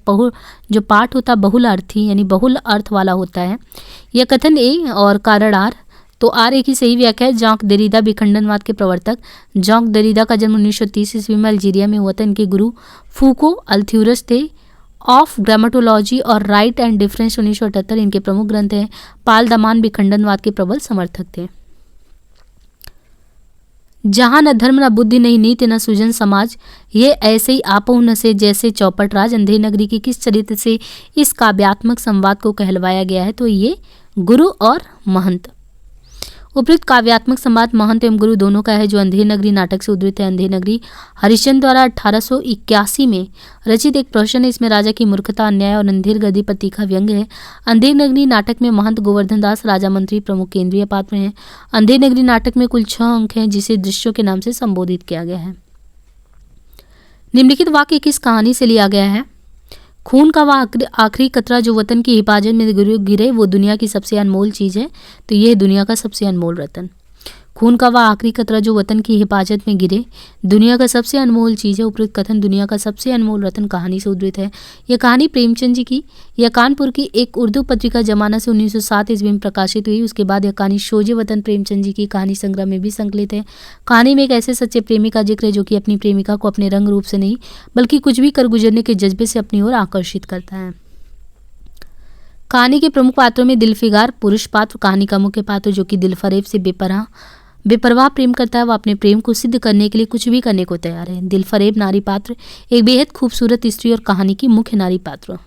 जो पाठ होता है बहुलार्थी यानी बहुल अर्थ वाला होता है। यह कथन ए और कारण आर। तो आर एक ही सही व्याख्या है। जॉक देरिदा विखंडनवाद के प्रवर्तक। जॉक देरिदा का जन्म 1930 ईस्वी में अल्जीरिया में हुआ था। इनके गुरु फूको अल्थ्यूरस थे। ऑफ ग्रामेटोलॉजी और राइट एंड डिफरेंस 1978 इनके प्रमुख ग्रंथ हैं। पाल दमान विखंडनवाद के प्रबल समर्थक थे। जहाँ न धर्म न बुद्धि नहीं नीति न सुजन समाज, ये ऐसे ही आपो न से जैसे चौपट राज। अंधेरी नगरी के किस चरित्र से इस काव्यात्मक संवाद को कहलवाया गया है? तो ये गुरु और महंत। उपयुक्त काव्यात्मक संवाद महंत एवं गुरु दोनों का है, जो अंधेरी नगरी नाटक से उद्धृत है। अंधेरी नगरी हरिश्चंद्र द्वारा 1881 में रचित एक प्रहसन है। इसमें राजा की मूर्खता, अन्याय और अंधेर गद्दी पर तीखा व्यंग्य है। अंधेरी नगरी नाटक में महंत गोवर्धन दास राजा मंत्री प्रमुख केंद्रीय पात्र हैं। अंधेरी नगरी नाटक में कुल 6 अंक हैं, जिसे दृश्यों के नाम से संबोधित किया गया है। निम्नलिखित वाक्य किस कहानी से लिया गया है? खून का वह आखिरी कतरा जो वतन की हिफाजत में गिरे, वो दुनिया की सबसे अनमोल चीज़ है। तो ये दुनिया का सबसे अनमोल रतन। खून का वह आखिरी कतरा जो वतन की हिफाजत में गिरे, दुनिया का सबसे अनमोल चीज़ है। उपयुक्त कथन दुनिया का सबसे अनमोल रतन कहानी से उद्धृत है। यह कहानी प्रेमचंद जी की यह कानपुर की एक उर्दू पत्रिका जमाना से 1907 ईस्वी में प्रकाशित हुई। उसके बाद यह कहानी शोजे वतन प्रेमचंद जी की कहानी संग्रह में भी संकलित है। कहानी में एक ऐसे सच्चे प्रेमी का जिक्र है जो कि अपनी प्रेमिका को अपने रंग रूप से नहीं बल्कि कुछ भी कर गुजरने के जज्बे से अपनी ओर आकर्षित करता है। कहानी के प्रमुख पात्रों में दिलफिगार पुरुष पात्र, कहानी का मुख्य पात्र जो कि दिलफरेब से बेपरवाह प्रेम करता है, वह अपने प्रेम को सिद्ध करने के लिए कुछ भी करने को तैयार है। दिलफरेब नारी पात्र एक बेहद खूबसूरत स्त्री और कहानी की मुख्य नारी पात्र।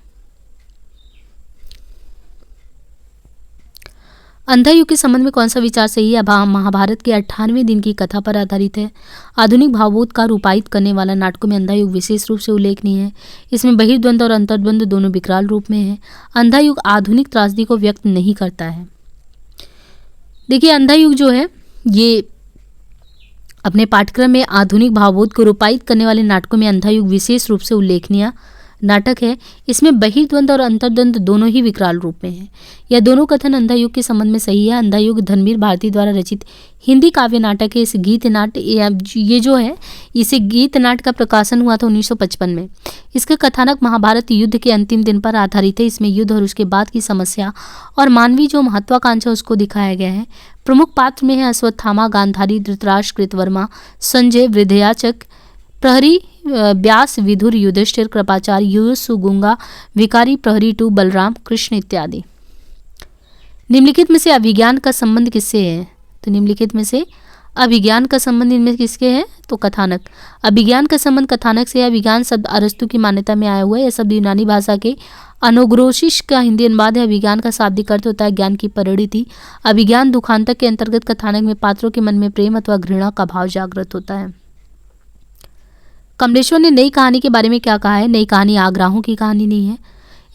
अंधा युग के संबंध में कौन सा विचार सही है? महाभारत के 98वें दिन की कथा पर आधारित है। आधुनिक भावबोध का रूपायित करने वाला नाटकों में अंधा युग विशेष रूप से उल्लेखनीय है। इसमें बहिर्द्वंद और अंतर्द्वंद दोनों विकराल रूप में है। अंधा युग आधुनिक त्रासदी को व्यक्त नहीं करता है। देखिए, अंधा युग जो है ये अपने पाठ्यक्रम में आधुनिक भावबोध को रूपायित करने वाले नाटकों में अंधा युग विशेष रूप से उल्लेखनीय नाटक है। इसमें बहिर्द्वंद और अंतर्द्वंद दोनों ही विकराल रूप में है। यह दोनों कथन अंधा युग के संबंध में सही है। अंधा युग धर्मवीर भारती द्वारा रचित हिंदी काव्य नाटक है। इस गीत नाट्य ये जो है इसे गीत नाट्य का प्रकाशन हुआ था 1955 में। इसका कथानक महाभारत युद्ध के अंतिम दिन पर आधारित है। इसमें युद्ध और उसके बाद की समस्या और मानवीय जो महत्वाकांक्षा उसको दिखाया गया है। प्रमुख पात्र में है अश्वत्थामा, गांधारी, धृतराष्ट्र, कृतवर्मा, संजय, वृद्धयाचक, प्रहरी, व्यास, विधुर, युधिष्ठिर, कृपाचार्य, युयुत्सु, गुंगा, विकारी, प्रहरी 2, बलराम, कृष्ण इत्यादि। निम्नलिखित में से अभिज्ञान का संबंध किससे है? तो निम्नलिखित में से अभिज्ञान का संबंध इनमें किसके है? तो कथानक। अभिज्ञान का संबंध कथानक से है। अभिज्ञान शब्द अरस्तु की मान्यता में आया हुआ है। यह शब्द यूनानी भाषा के अनोग्रोसिस का हिंदी अनुवाद है। अभिज्ञान का शाब्दिक अर्थ होता है ज्ञान की परिणति। अभिज्ञान दुखांतक के अंतर्गत कथानक में पात्रों के मन में प्रेम अथवा घृणा का भाव जागृत होता है। कमलेश्वर ने नई कहानी के बारे में क्या कहा है? नई कहानी आग्राहों की कहानी नहीं है।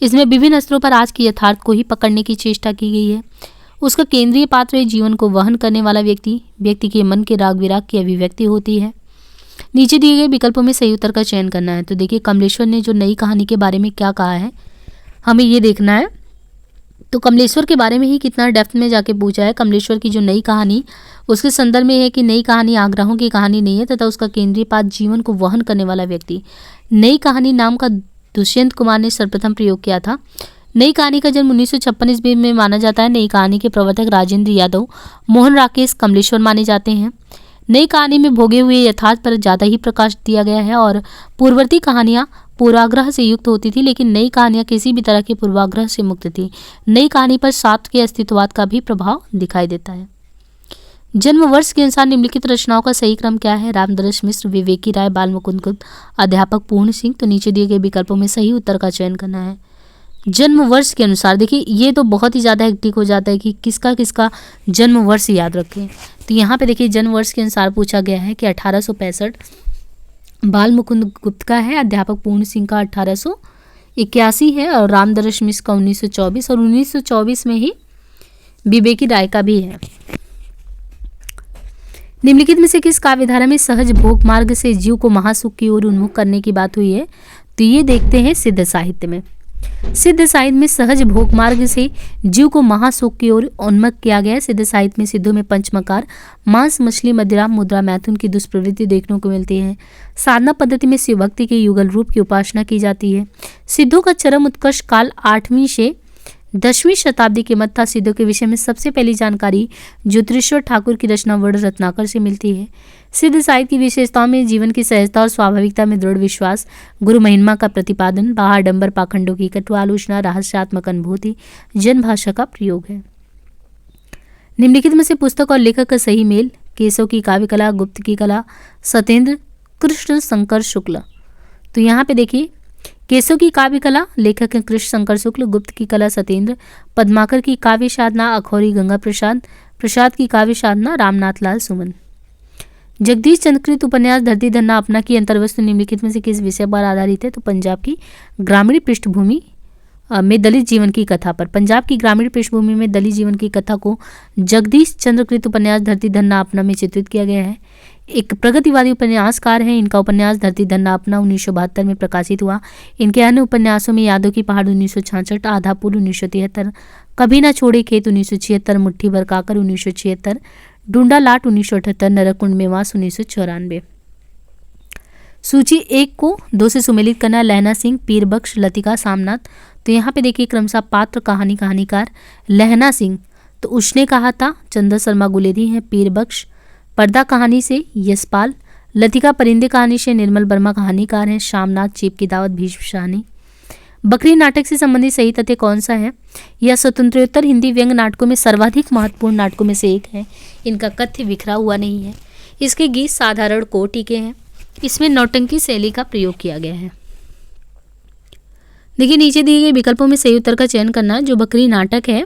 इसमें विभिन्न स्तरों पर आज के यथार्थ को ही पकड़ने की चेष्टा की गई है। उसका केंद्रीय पात्र जीवन को वहन करने वाला व्यक्ति के मन के राग विराग की अभिव्यक्ति होती है। नीचे दिए गए विकल्पों में सही उत्तर का चयन करना है। तो देखिए, कमलेश्वर ने जो नई कहानी के बारे में क्या कहा है हमें ये देखना है। तो कमलेश्वर के बारे में ही कितना डेप्थ में जाके पूछा है। कमलेश्वर की जो नई कहानी उसके संदर्भ में है कि नई कहानी आग्रहों की कहानी नहीं है तथा उसका केंद्रीय पात्र जीवन को वहन करने वाला व्यक्ति। नई कहानी नाम का दुष्यंत कुमार ने सर्वप्रथम प्रयोग किया था। नई कहानी का जन्म 1956 ईस्वी में माना जाता है। नई कहानी के प्रवर्तक राजेंद्र यादव, मोहन राकेश कमलेश्वर माने जाते हैं। नई कहानी में भोगे हुए यथार्थ पर ज़्यादा ही प्रकाश दिया गया है और पूर्ववर्ती कहानियाँ पूर्वाग्रह से युक्त होती थी, लेकिन नई कहानियाँ किसी भी तरह के पूर्वाग्रह से मुक्त थी। नई कहानी पर शास्त्र के अस्तित्ववाद का भी प्रभाव दिखाई देता है। जन्म वर्ष के अनुसार निम्नलिखित रचनाओं का सही क्रम क्या है? रामदरस मिश्र, विवेकी राय, बाल मुकुंद गुप्त, अध्यापक पूर्ण सिंह। तो नीचे दिए गए विकल्पों में सही उत्तर का चयन करना है। जन्म वर्ष के अनुसार, देखिए ये तो बहुत ही ज़्यादा हेक्टिक हो जाता है कि किसका किसका जन्म वर्ष याद रखें। तो यहाँ पे देखिए जन्म वर्ष के अनुसार पूछा गया है कि 1865 बाल मुकुंद गुप्त का है, अध्यापक पूर्ण सिंह का 1881 है और रामदरस मिश्र का 1924 और 1924 में ही विवेकी राय का भी है। निम्नलिखित में से किस काव्यधारा में सहज भोग मार्ग से जीव को महासुख की ओर उन्मुख करने की बात हुई है? तो ये देखते हैं सिद्ध साहित्य में। सिद्ध साहित्य में सहज भोग मार्ग से जीव को महासुख की ओर उन्मुख किया गया है। सिद्ध साहित्य में सिद्धों में पंचमकार, मांस, मछली, मदिरा, मुद्रा, मैथुन की दुष्प्रवृत्ति देखने को मिलती है। साधना पद्धति में शिव भक्ति के युगल रूप की उपासना की जाती है। सिद्धों का चरम उत्कर्ष काल 8वीं से 10वीं शताब्दी के मध्य था। सिद्धों के विषय में सबसे पहली जानकारी ज्योतिरेश्वर ठाकुर की रचना वर्ण रत्नाकर से मिलती है। सिद्ध साहित्य की विशेषताओं में जीवन की सहजता और स्वाभाविकता में दृढ़ विश्वास, गुरु महिमा का प्रतिपादन, बाहर पाखंडों की कटु आलोचना, रहस्यात्मक अनुभूति, जन भाषा का प्रयोग है। निम्नलिखित में से पुस्तक और लेखक का सही मेल केशव की काव्य कला, गुप्त की कला, सत्येंद्र कृष्ण शंकर शुक्ल। तो यहाँ पे देखिए केशव की काव्य कला लेखक हैं कृष्ण शंकर शुक्ल, गुप्त की कला सत्येंद्र, पद्माकर की काव्य साधना अखौरी गंगा प्रसाद, प्रसाद की काव्य साधना रामनाथ लाल सुमन। जगदीश चंद्र कृत उपन्यास धरती धन्ना अपना की अंतर्वस्तु निम्नलिखित में से किस विषय पर आधारित है? तो पंजाब की ग्रामीण पृष्ठभूमि में दलित जीवन की कथा पर। पंजाब की ग्रामीण पृष्ठभूमि में दलित जीवन की कथा को जगदीश चंद्र कृत उपन्यास धरती धन्ना अपना में चित्रित किया गया है। एक प्रगतिवादी उपन्यासकार हैं। इनका उपन्यास धरती धन्ना अपना 1972 में प्रकाशित हुआ। इनके अन्य उपन्यासों में यादों की पहाड़ 1966, आधा पुल 1973, कभी ना छोड़े खेत 1976, मुट्ठी भर काकर 1976, ढूंढा लाट 1978, नरकुंड मेवास 1994। सूची 1 को 2 से सुमेलित करना। लहना सिंह, पीर बख्श, लतिका सामनाथ। तो यहाँ पे देखिए क्रमशः पात्र, कहानी, कहानीकार। लहना सिंह तो उसने कहा था, चंद्र शर्मा गुलेरी हैं। पीर बख्श पर्दा कहानी से यशपाल। लतिका परिंदे कहानी से निर्मल वर्मा कहानीकार हैं। शामनाथ चीप की दावत भीष्म शाहनी। बकरी नाटक से संबंधित सही तथ्य कौन सा है? यह स्वतंत्रोत्तर हिंदी व्यंग्य नाटकों में सर्वाधिक महत्वपूर्ण नाटकों में से एक है। इनका कथ्य बिखरा हुआ नहीं है। इसके गीत साधारण कोटि के हैं। इसमें नौटंकी शैली का प्रयोग किया गया है। देखिए नीचे दिए गए विकल्पों में सही उत्तर का चयन करना है। जो बकरी नाटक है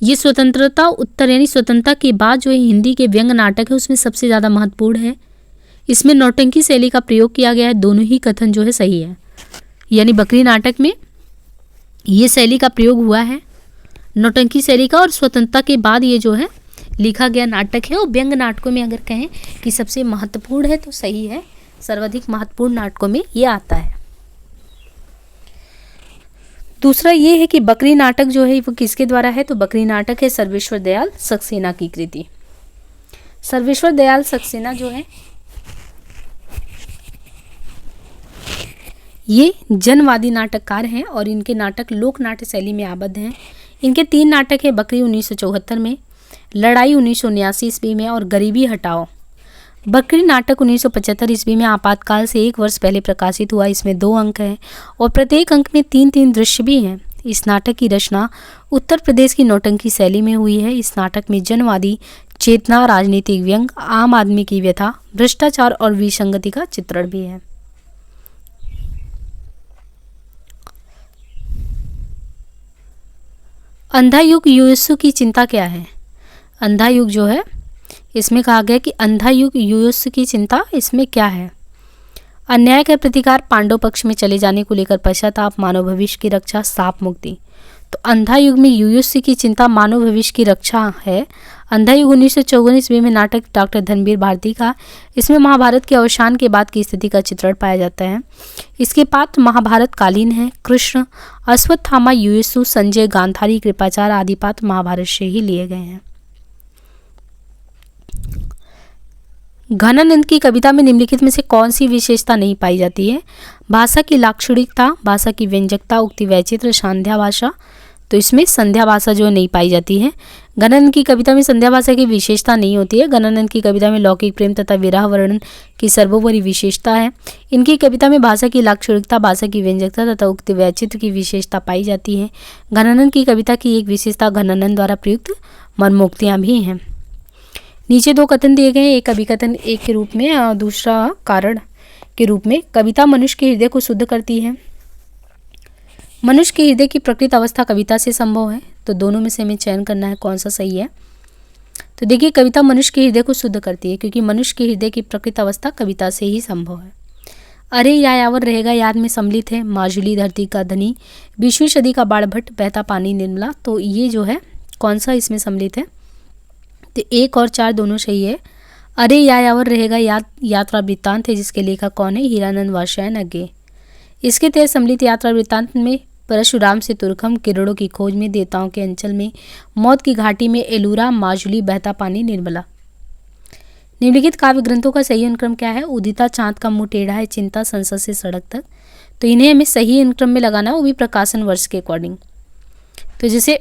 ये स्वतंत्रता उत्तर यानी स्वतंत्रता के बाद जो हिंदी के व्यंग्य नाटक है उसमें सबसे ज़्यादा महत्वपूर्ण है। इसमें नौटंकी शैली का प्रयोग किया गया है। दोनों ही कथन जो है सही है, यानी बकरी नाटक में ये शैली का प्रयोग हुआ है, नौटंकी शैली का, और स्वतंत्रता के बाद ये जो है लिखा गया नाटक है। और व्यंग्य नाटकों में अगर कहें कि सबसे महत्वपूर्ण है तो सही है, सर्वाधिक महत्वपूर्ण नाटकों में ये आता है। दूसरा ये है कि बकरी नाटक जो है वो किसके द्वारा है? तो बकरी नाटक है सर्वेश्वर दयाल सक्सेना की कृति। सर्वेश्वर दयाल सक्सेना जो है ये जनवादी नाटककार हैं और इनके नाटक लोक नाट्य शैली में आबद्ध हैं। इनके 3 नाटक हैं, बकरी 1974 में, लड़ाई 1979 ईस्वी में और गरीबी हटाओ। बकरी नाटक 1975 ईस्वी में आपातकाल से 1 वर्ष पहले प्रकाशित हुआ। इसमें 2 अंक हैं और प्रत्येक अंक में 3-3 दृश्य भी हैं। इस नाटक की रचना उत्तर प्रदेश की नौटंकी शैली में हुई है। इस नाटक में जनवादी चेतना, राजनीतिक व्यंग, आम आदमी की व्यथा, भ्रष्टाचार और विसंगति का चित्रण भी है। अंधा युग युयुत्सु की चिंता क्या है? अंधा युग जो है इसमें कहा गया कि अंधा युग युयुत्सु की चिंता इसमें क्या है? अन्याय का प्रतिकार, पांडव पक्ष में चले जाने को लेकर पश्चाताप, मानव भविष्य की रक्षा, साप मुक्ति। तो अंधा युग में युयुत्सु की चिंता मानव भविष्य की रक्षा है। अंधा युग 1954 ईस्वी में नाटक डॉक्टर धनबीर भारती का। इसमें महाभारत के अवसान के बाद की स्थिति का चित्रण पाया जाता है। इसके पात्र महाभारत कालीन हैं। कृष्ण, अश्वत्थामा, युयुत्सु, संजय, गांधारी, कृपाचार्य आदि पात्र महाभारत से ही लिए गए हैं। घनानंद की कविता में निम्नलिखित में से कौन सी विशेषता नहीं पाई जाती है? भाषा की लाक्षणिकता, भाषा की व्यंजकता, उक्ति वैचित्र, संध्या भाषा। तो इसमें संध्या भाषा जो नहीं पाई जाती है। घनानंद की कविता में संध्या भाषा की विशेषता नहीं होती है। घनानंद की कविता में लौकिक प्रेम तथा विरह वर्णन की सर्वोपरि विशेषता है। इनकी कविता में भाषा की लाक्षणिकता, भाषा की व्यंजकता तथा उक्ति वैचित्र की विशेषता पाई जाती है। घनानंद की कविता की एक विशेषता घनानंद द्वारा प्रयुक्त मर्मोक्तियाँ भी हैं। नीचे 2 कथन दिए गए हैं, एक अभिकथन एक के रूप में और दूसरा कारण के रूप में। कविता मनुष्य के हृदय को शुद्ध करती है। मनुष्य के हृदय की प्रकृत अवस्था कविता से संभव है। तो दोनों में से हमें चयन करना है कौन सा सही है। तो देखिए कविता मनुष्य के हृदय को शुद्ध करती है क्योंकि मनुष्य के हृदय की प्रकृत अवस्था कविता से ही संभव है। अरे यायावर रहेगा याद में सम्मिलित है। माजुली धरती का धनी, 20वीं सदी का बाणभट्ट, बहता पानी निर्मला। तो ये जो है कौन सा इसमें सम्मिलित है? तो 1 और 4 दोनों सही है। अरे यायावर रहेगा यात्रा वृत्तांत है जिसके लेखक कौन है? हीरानंद वात्स्यायन अज्ञे। इसके तहत सम्मिलित यात्रा वृत्तांत में परशुराम से तुर्खम, किरणों की खोज में, देवताओं के अंचल में, मौत की घाटी में, एलूरा, माजुली, बहता पानी, निर्मला। निम्नलिखित काव्य ग्रंथों का सही अनुक्रम क्या है? उदिता, चांद का मुंह टेढ़ा है, चिंता, संसद से सड़क तक। तो इन्हें हमें सही अनुक्रम में लगाना है, वो भी प्रकाशन वर्ष के अकॉर्डिंग। तो जैसे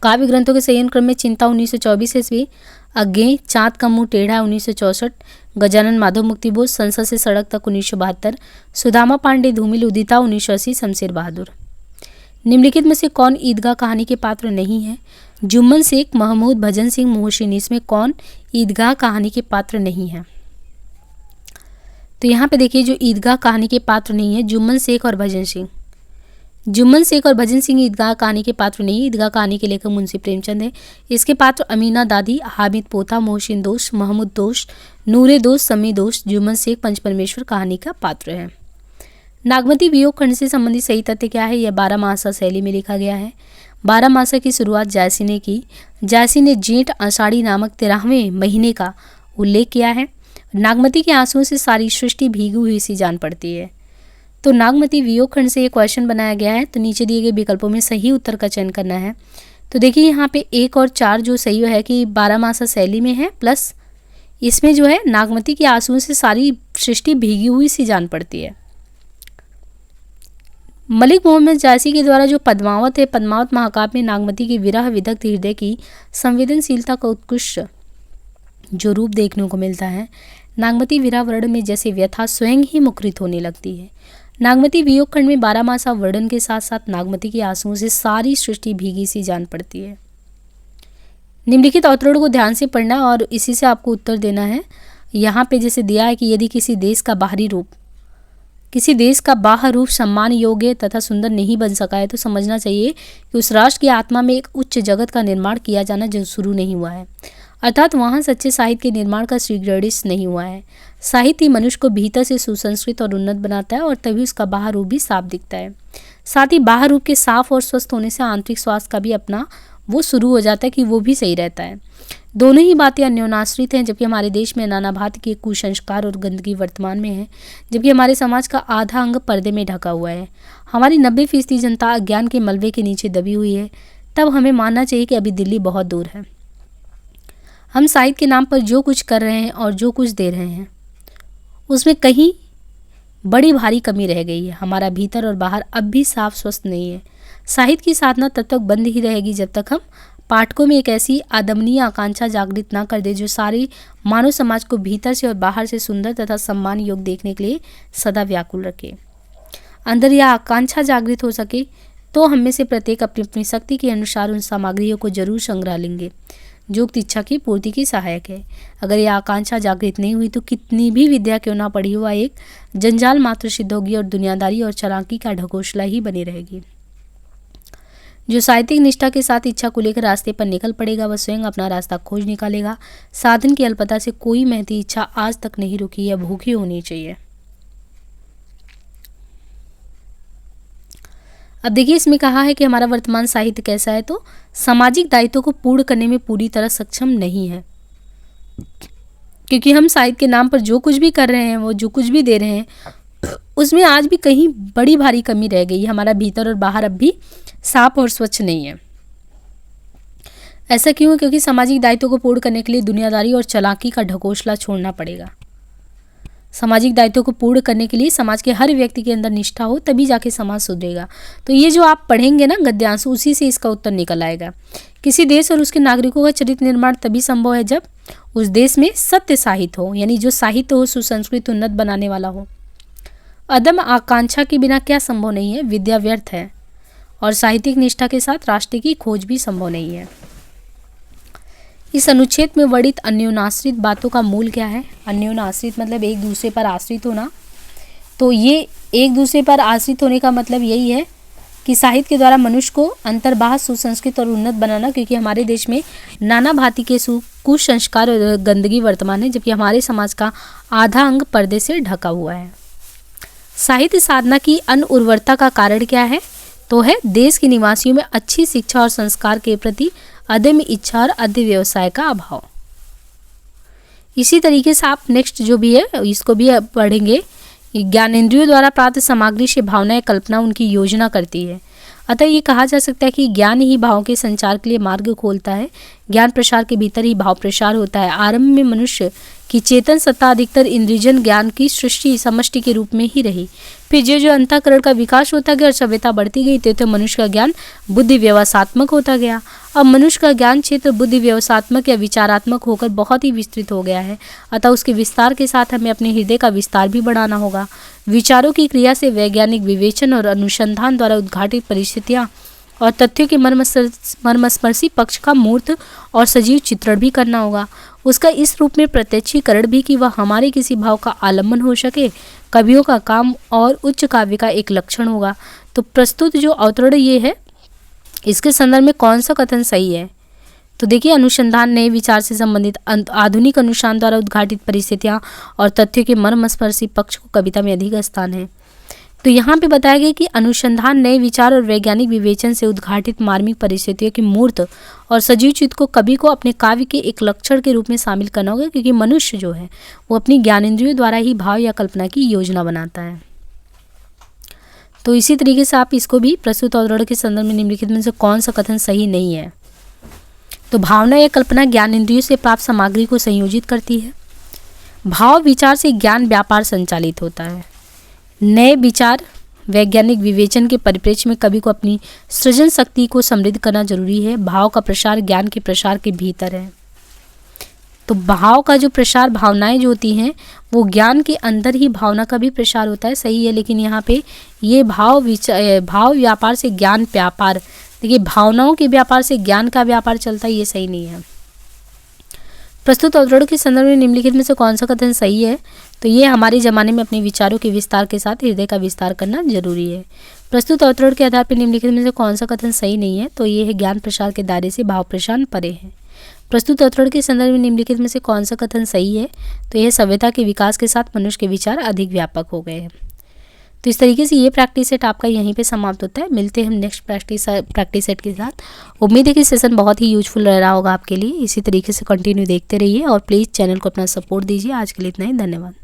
काव्य ग्रंथों के सही अनुक्रम में चिंता 1924 ईस्वी, अज्ञे, चाँद का मुंह टेढ़ा 1964, गजानन माधव मुक्तिबोध, संसद से सड़क तक 1972, सुदामा पांडे धूमिल, उदिता 1980, शमशेर बहादुर। निम्नलिखित में से कौन ईदगाह कहानी के पात्र नहीं है? जुम्मन शेख, महमूद, भजन सिंह, मोहसिन, इसमें कौन ईदगाह कहानी के पात्र नहीं है? तो यहाँ पे देखिए जो ईदगाह कहानी के पात्र नहीं है, जुम्मन शेख और भजन सिंह। जुम्मन शेख और भजन सिंह ईदगाह कहानी के पात्र नहीं। ईदगाह कहानी के लेखक मुंशी प्रेमचंद है। इसके पात्र अमीना दादी, हामिद पोता, मोहसिन दोस्त, महमूद दोस्त, नूरे दोस्त, समी दोस्त, जुम्मन शेख पंचपरमेश्वर कहानी का पात्र है। नागमती वियोग खंड से संबंधित सही तथ्य क्या है? यह 12 मासा शैली में लिखा गया है। 12 मासा की शुरुआत जायसी ने की। जायसी ने जेठ आषाढ़ी नामक 13वें महीने का उल्लेख किया है। नागमती के आंसुओं से सारी सृष्टि भीगी हुई सी जान पड़ती है। तो नागमती वियोग खंड से ये क्वेश्चन बनाया गया है। तो नीचे दिए गए विकल्पों में सही उत्तर का चयन करना है। तो देखिए यहाँ पे 1 और 4 जो सही है कि 12 मासा शैली में है, प्लस इसमें जो है नागमती के आंसुओं से सारी सृष्टि भीगी हुई सी जान पड़ती है। मलिक मोहम्मद जायसी के द्वारा जो पद्मावत है, पद्मावत महाकाव्य में नागमती की विरह विदग्ध हृदय की संवेदनशीलता का उत्कृष्ट जो रूप देखने को मिलता है। नागमती विरह वर्णन में जैसे व्यथा स्वयं ही मुखरित होने लगती है। नागमती वियोग खंड में 12 मासा वर्णन के साथ साथ नागमती के आंसुओं से सारी सृष्टि भीगी सी जान पड़ती है। निम्नलिखित अवतरण को ध्यान से पढ़ना और इसी से आपको उत्तर देना है। यहाँ पे जैसे दिया है कि यदि किसी देश का बाह्य रूप सम्मान योग्य तथा सुंदर नहीं बन सका है तो समझना चाहिए कि उस राष्ट्र की आत्मा में एक उच्च जगत का निर्माण किया जाना जो शुरू नहीं हुआ है, अर्थात वहाँ सच्चे साहित्य के निर्माण का श्रीगणेश नहीं हुआ है। साहित्य मनुष्य को भीतर से सुसंस्कृत और उन्नत बनाता है और तभी उसका बाह्य रूप भी साफ दिखता है। साथ ही बाह्य रूप के साफ और स्वस्थ होने से आंतरिक स्वास्थ्य का भी अपना वो शुरू हो जाता है कि वो भी सही रहता है। दोनों ही बातें अन्योनाश्रित हैं। जबकि हमारे देश में नाना भांति के कुसंस्कार और गंदगी वर्तमान में है, जबकि हमारे समाज का आधा अंग पर्दे में ढका हुआ है। हमारी 90% जनता अज्ञान के मलबे के नीचे दबी हुई है। तब हमें मानना चाहिए कि अभी दिल्ली बहुत दूर है। हम साहित्य के नाम पर जो कुछ कर रहे हैं और जो कुछ दे रहे हैं उसमें कहीं बड़ी भारी कमी रह गई है। हमारा भीतर और बाहर अब भी साफ स्वस्थ नहीं है। साहित्य की साधना तब तक बंद ही रहेगी जब तक हम पाठकों में एक ऐसी अदम्य आकांक्षा जागृत ना कर दे जो सारी मानव समाज को भीतर से और बाहर से सुंदर तथा सम्मान योग्य देखने के लिए सदा व्याकुल रखे। अंदर यह आकांक्षा जागृत हो सके तो हम में से प्रत्येक अपनी अपनी शक्ति के अनुसार उन सामग्रियों को जरूर संग्रह लेंगे जो उक्त इच्छा की पूर्ति की सहायक है। अगर यह आकांक्षा जागृत नहीं हुई तो कितनी भी विद्या क्यों ना पढ़ी हुआ एक जंजाल मात्र सिद्ध होगी और दुनियादारी और चालाकी का ढकोसला ही बनी रहेगी। जो साहित्यिक निष्ठा के साथ इच्छा को लेकर रास्ते पर निकल पड़ेगा वह स्वयं अपना रास्ता खोज निकालेगा। साधन की अल्पता से कोई महती इच्छा आज तक नहीं रुकी, यह भूखी होनी चाहिए। अब देखिए इसमें कहा है कि हमारा वर्तमान साहित्य कैसा है, तो सामाजिक दायित्वों को पूर्ण करने में पूरी तरह सक्षम नहीं है, क्योंकि हम साहित्य के नाम पर जो कुछ भी कर रहे हैं, वो जो कुछ भी दे रहे हैं, उसमें आज भी कहीं बड़ी भारी कमी रह गई है। हमारा भीतर और बाहर अब भी साफ और स्वच्छ नहीं है। ऐसा क्यों है? क्योंकि सामाजिक दायित्वों को पूर्ण करने के लिए दुनियादारी और चालाकी का ढकोसला छोड़ना पड़ेगा। सामाजिक दायित्वों को पूर्ण करने के लिए समाज के हर व्यक्ति के अंदर निष्ठा हो, तभी जाके समाज सुधरेगा। तो ये जो आप पढ़ेंगे ना गद्यांश, उसी से इसका उत्तर निकल आएगा। किसी देश और उसके नागरिकों का चरित्र निर्माण तभी संभव है जब उस देश में सत्य साहित्य हो, यानी जो साहित्य हो सुसंस्कृत उन्नत बनाने वाला हो। अदम आकांक्षा के बिना क्या संभव नहीं है? विद्या व्यर्थ है, और साहित्यिक निष्ठा के साथ राष्ट्र की खोज भी संभव नहीं है। इस अनुच्छेद में वर्णित अन्योनाश्रित बातों का मूल क्या है? अन्योनाश्रित मतलब एक दूसरे पर आश्रित होना। तो ये एक दूसरे पर आश्रित होने का मतलब यही है कि साहित्य के द्वारा मनुष्य को अंतर्बाह सुसंस्कृत और उन्नत बनाना, क्योंकि हमारे देश में नाना भांति के कुसंस्कार और गंदगी वर्तमान है, जबकि हमारे समाज का आधा अंग पर्दे से ढका हुआ है। साहित्य साधना की अनुर्वरता का कारण क्या है? तो है देश के निवासियों में अच्छी शिक्षा और संस्कार के प्रति अदम्य इच्छा और अद्य व्यवसाय का अभाव। इसी तरीके से आप नेक्स्ट जो भी है इसको भी पढ़ेंगे। ज्ञानेंद्रियों द्वारा प्राप्त सामग्री से भावनाएं कल्पना उनकी योजना करती है। अतः ये कहा जा सकता है कि ज्ञान ही भावों के संचार के लिए मार्ग खोलता है। ज्ञान प्रसार के भीतर ही भाव प्रसार होता है। आरंभ में मनुष्य कि चेतन सत्ता अधिकतर इंद्रियजन ज्ञान की सृष्टि समष्टि के रूप में ही रही। फिर जो अंतःकरण का विकास होता गया और सभ्यता बढ़ती गई, तो मनुष्य का ज्ञान बुद्धि व्यवसात्मक होता गया। अब मनुष्य का ज्ञान क्षेत्र बुद्धि व्यवसात्मक या विचारात्मक होकर बहुत ही विस्तृत हो गया है। अतः उसके विस्तार के साथ हमें अपने हृदय का विस्तार भी बढ़ाना होगा। विचारों की क्रिया से वैज्ञानिक विवेचन और अनुसंधान द्वारा उद्घाटित परिस्थितियां और तथ्यों के मर्मस्पर्शी पक्ष का मूर्त और सजीव चित्रण भी करना होगा। उसका इस रूप में प्रत्यक्षीकरण भी कि वह हमारे किसी भाव का आलम्बन हो सके, कवियों का काम और उच्च काव्य का एक लक्षण होगा। तो प्रस्तुत जो अवतरण ये है, इसके संदर्भ में कौन सा कथन सही है? तो देखिए, अनुसंधान नए विचार से संबंधित आधुनिक अनुसंधान द्वारा उद्घाटित परिस्थितियां और तथ्यों के मर्मस्पर्शी पक्ष को कविता में अधिक स्थान है। तो यहाँ पे बताया गया कि अनुसंधान नए विचार और वैज्ञानिक विवेचन से उद्घाटित मार्मिक परिस्थितियों की मूर्त और सजीव चित्त को कवि को अपने काव्य के एक लक्षण के रूप में शामिल करना होगा, क्योंकि मनुष्य जो है वो अपनी ज्ञानेंद्रियों द्वारा ही भाव या कल्पना की योजना बनाता है। तो इसी तरीके से आप इसको भी प्रस्तुत अवतरण के संदर्भ में निम्नलिखित में से कौन सा कथन सही नहीं है? तो भावना या कल्पना ज्ञानेंद्रियों से प्राप्त सामग्री को संयोजित करती है। भाव विचार से ज्ञान व्यापार संचालित होता है। नए विचार वैज्ञानिक विवेचन के परिप्रेक्ष्य में कवि को अपनी सृजन शक्ति को समृद्ध करना जरूरी है। भाव का प्रसार ज्ञान के प्रसार के भीतर है। तो भाव का जो प्रसार, भावनाएं जो होती हैं वो ज्ञान के अंदर ही भावना का भी प्रसार होता है, सही है। लेकिन यहाँ पे ये भाव व्यापार से ज्ञान व्यापार, देखिए भावनाओं के व्यापार से ज्ञान का व्यापार चलता है, ये सही नहीं है। प्रस्तुत अवतरण के संदर्भ में निम्नलिखित में से कौन सा कथन सही है? तो ये हमारे ज़माने में अपने विचारों के विस्तार के साथ हृदय का विस्तार करना जरूरी है। प्रस्तुत अवतरण के आधार पर निम्नलिखित में से कौन सा कथन सही नहीं है? तो ये है ज्ञान प्रसार के दायरे से भाव प्रसार परे है। प्रस्तुत अवतरण के संदर्भ में निम्नलिखित में से कौन सा कथन सही है? तो यह सभ्यता के विकास के साथ मनुष्य के विचार अधिक व्यापक हो गए हैं। तो इस तरीके से ये प्रैक्टिस सेट आपका यहीं पे समाप्त होता है। मिलते हैं हम नेक्स्ट प्रैक्टिस सेट के साथ। उम्मीद है कि सेशन बहुत ही यूजफुल रहा होगा आपके लिए। इसी तरीके से कंटिन्यू देखते रहिए और प्लीज़ चैनल को अपना सपोर्ट दीजिए। आज के लिए इतना ही, धन्यवाद।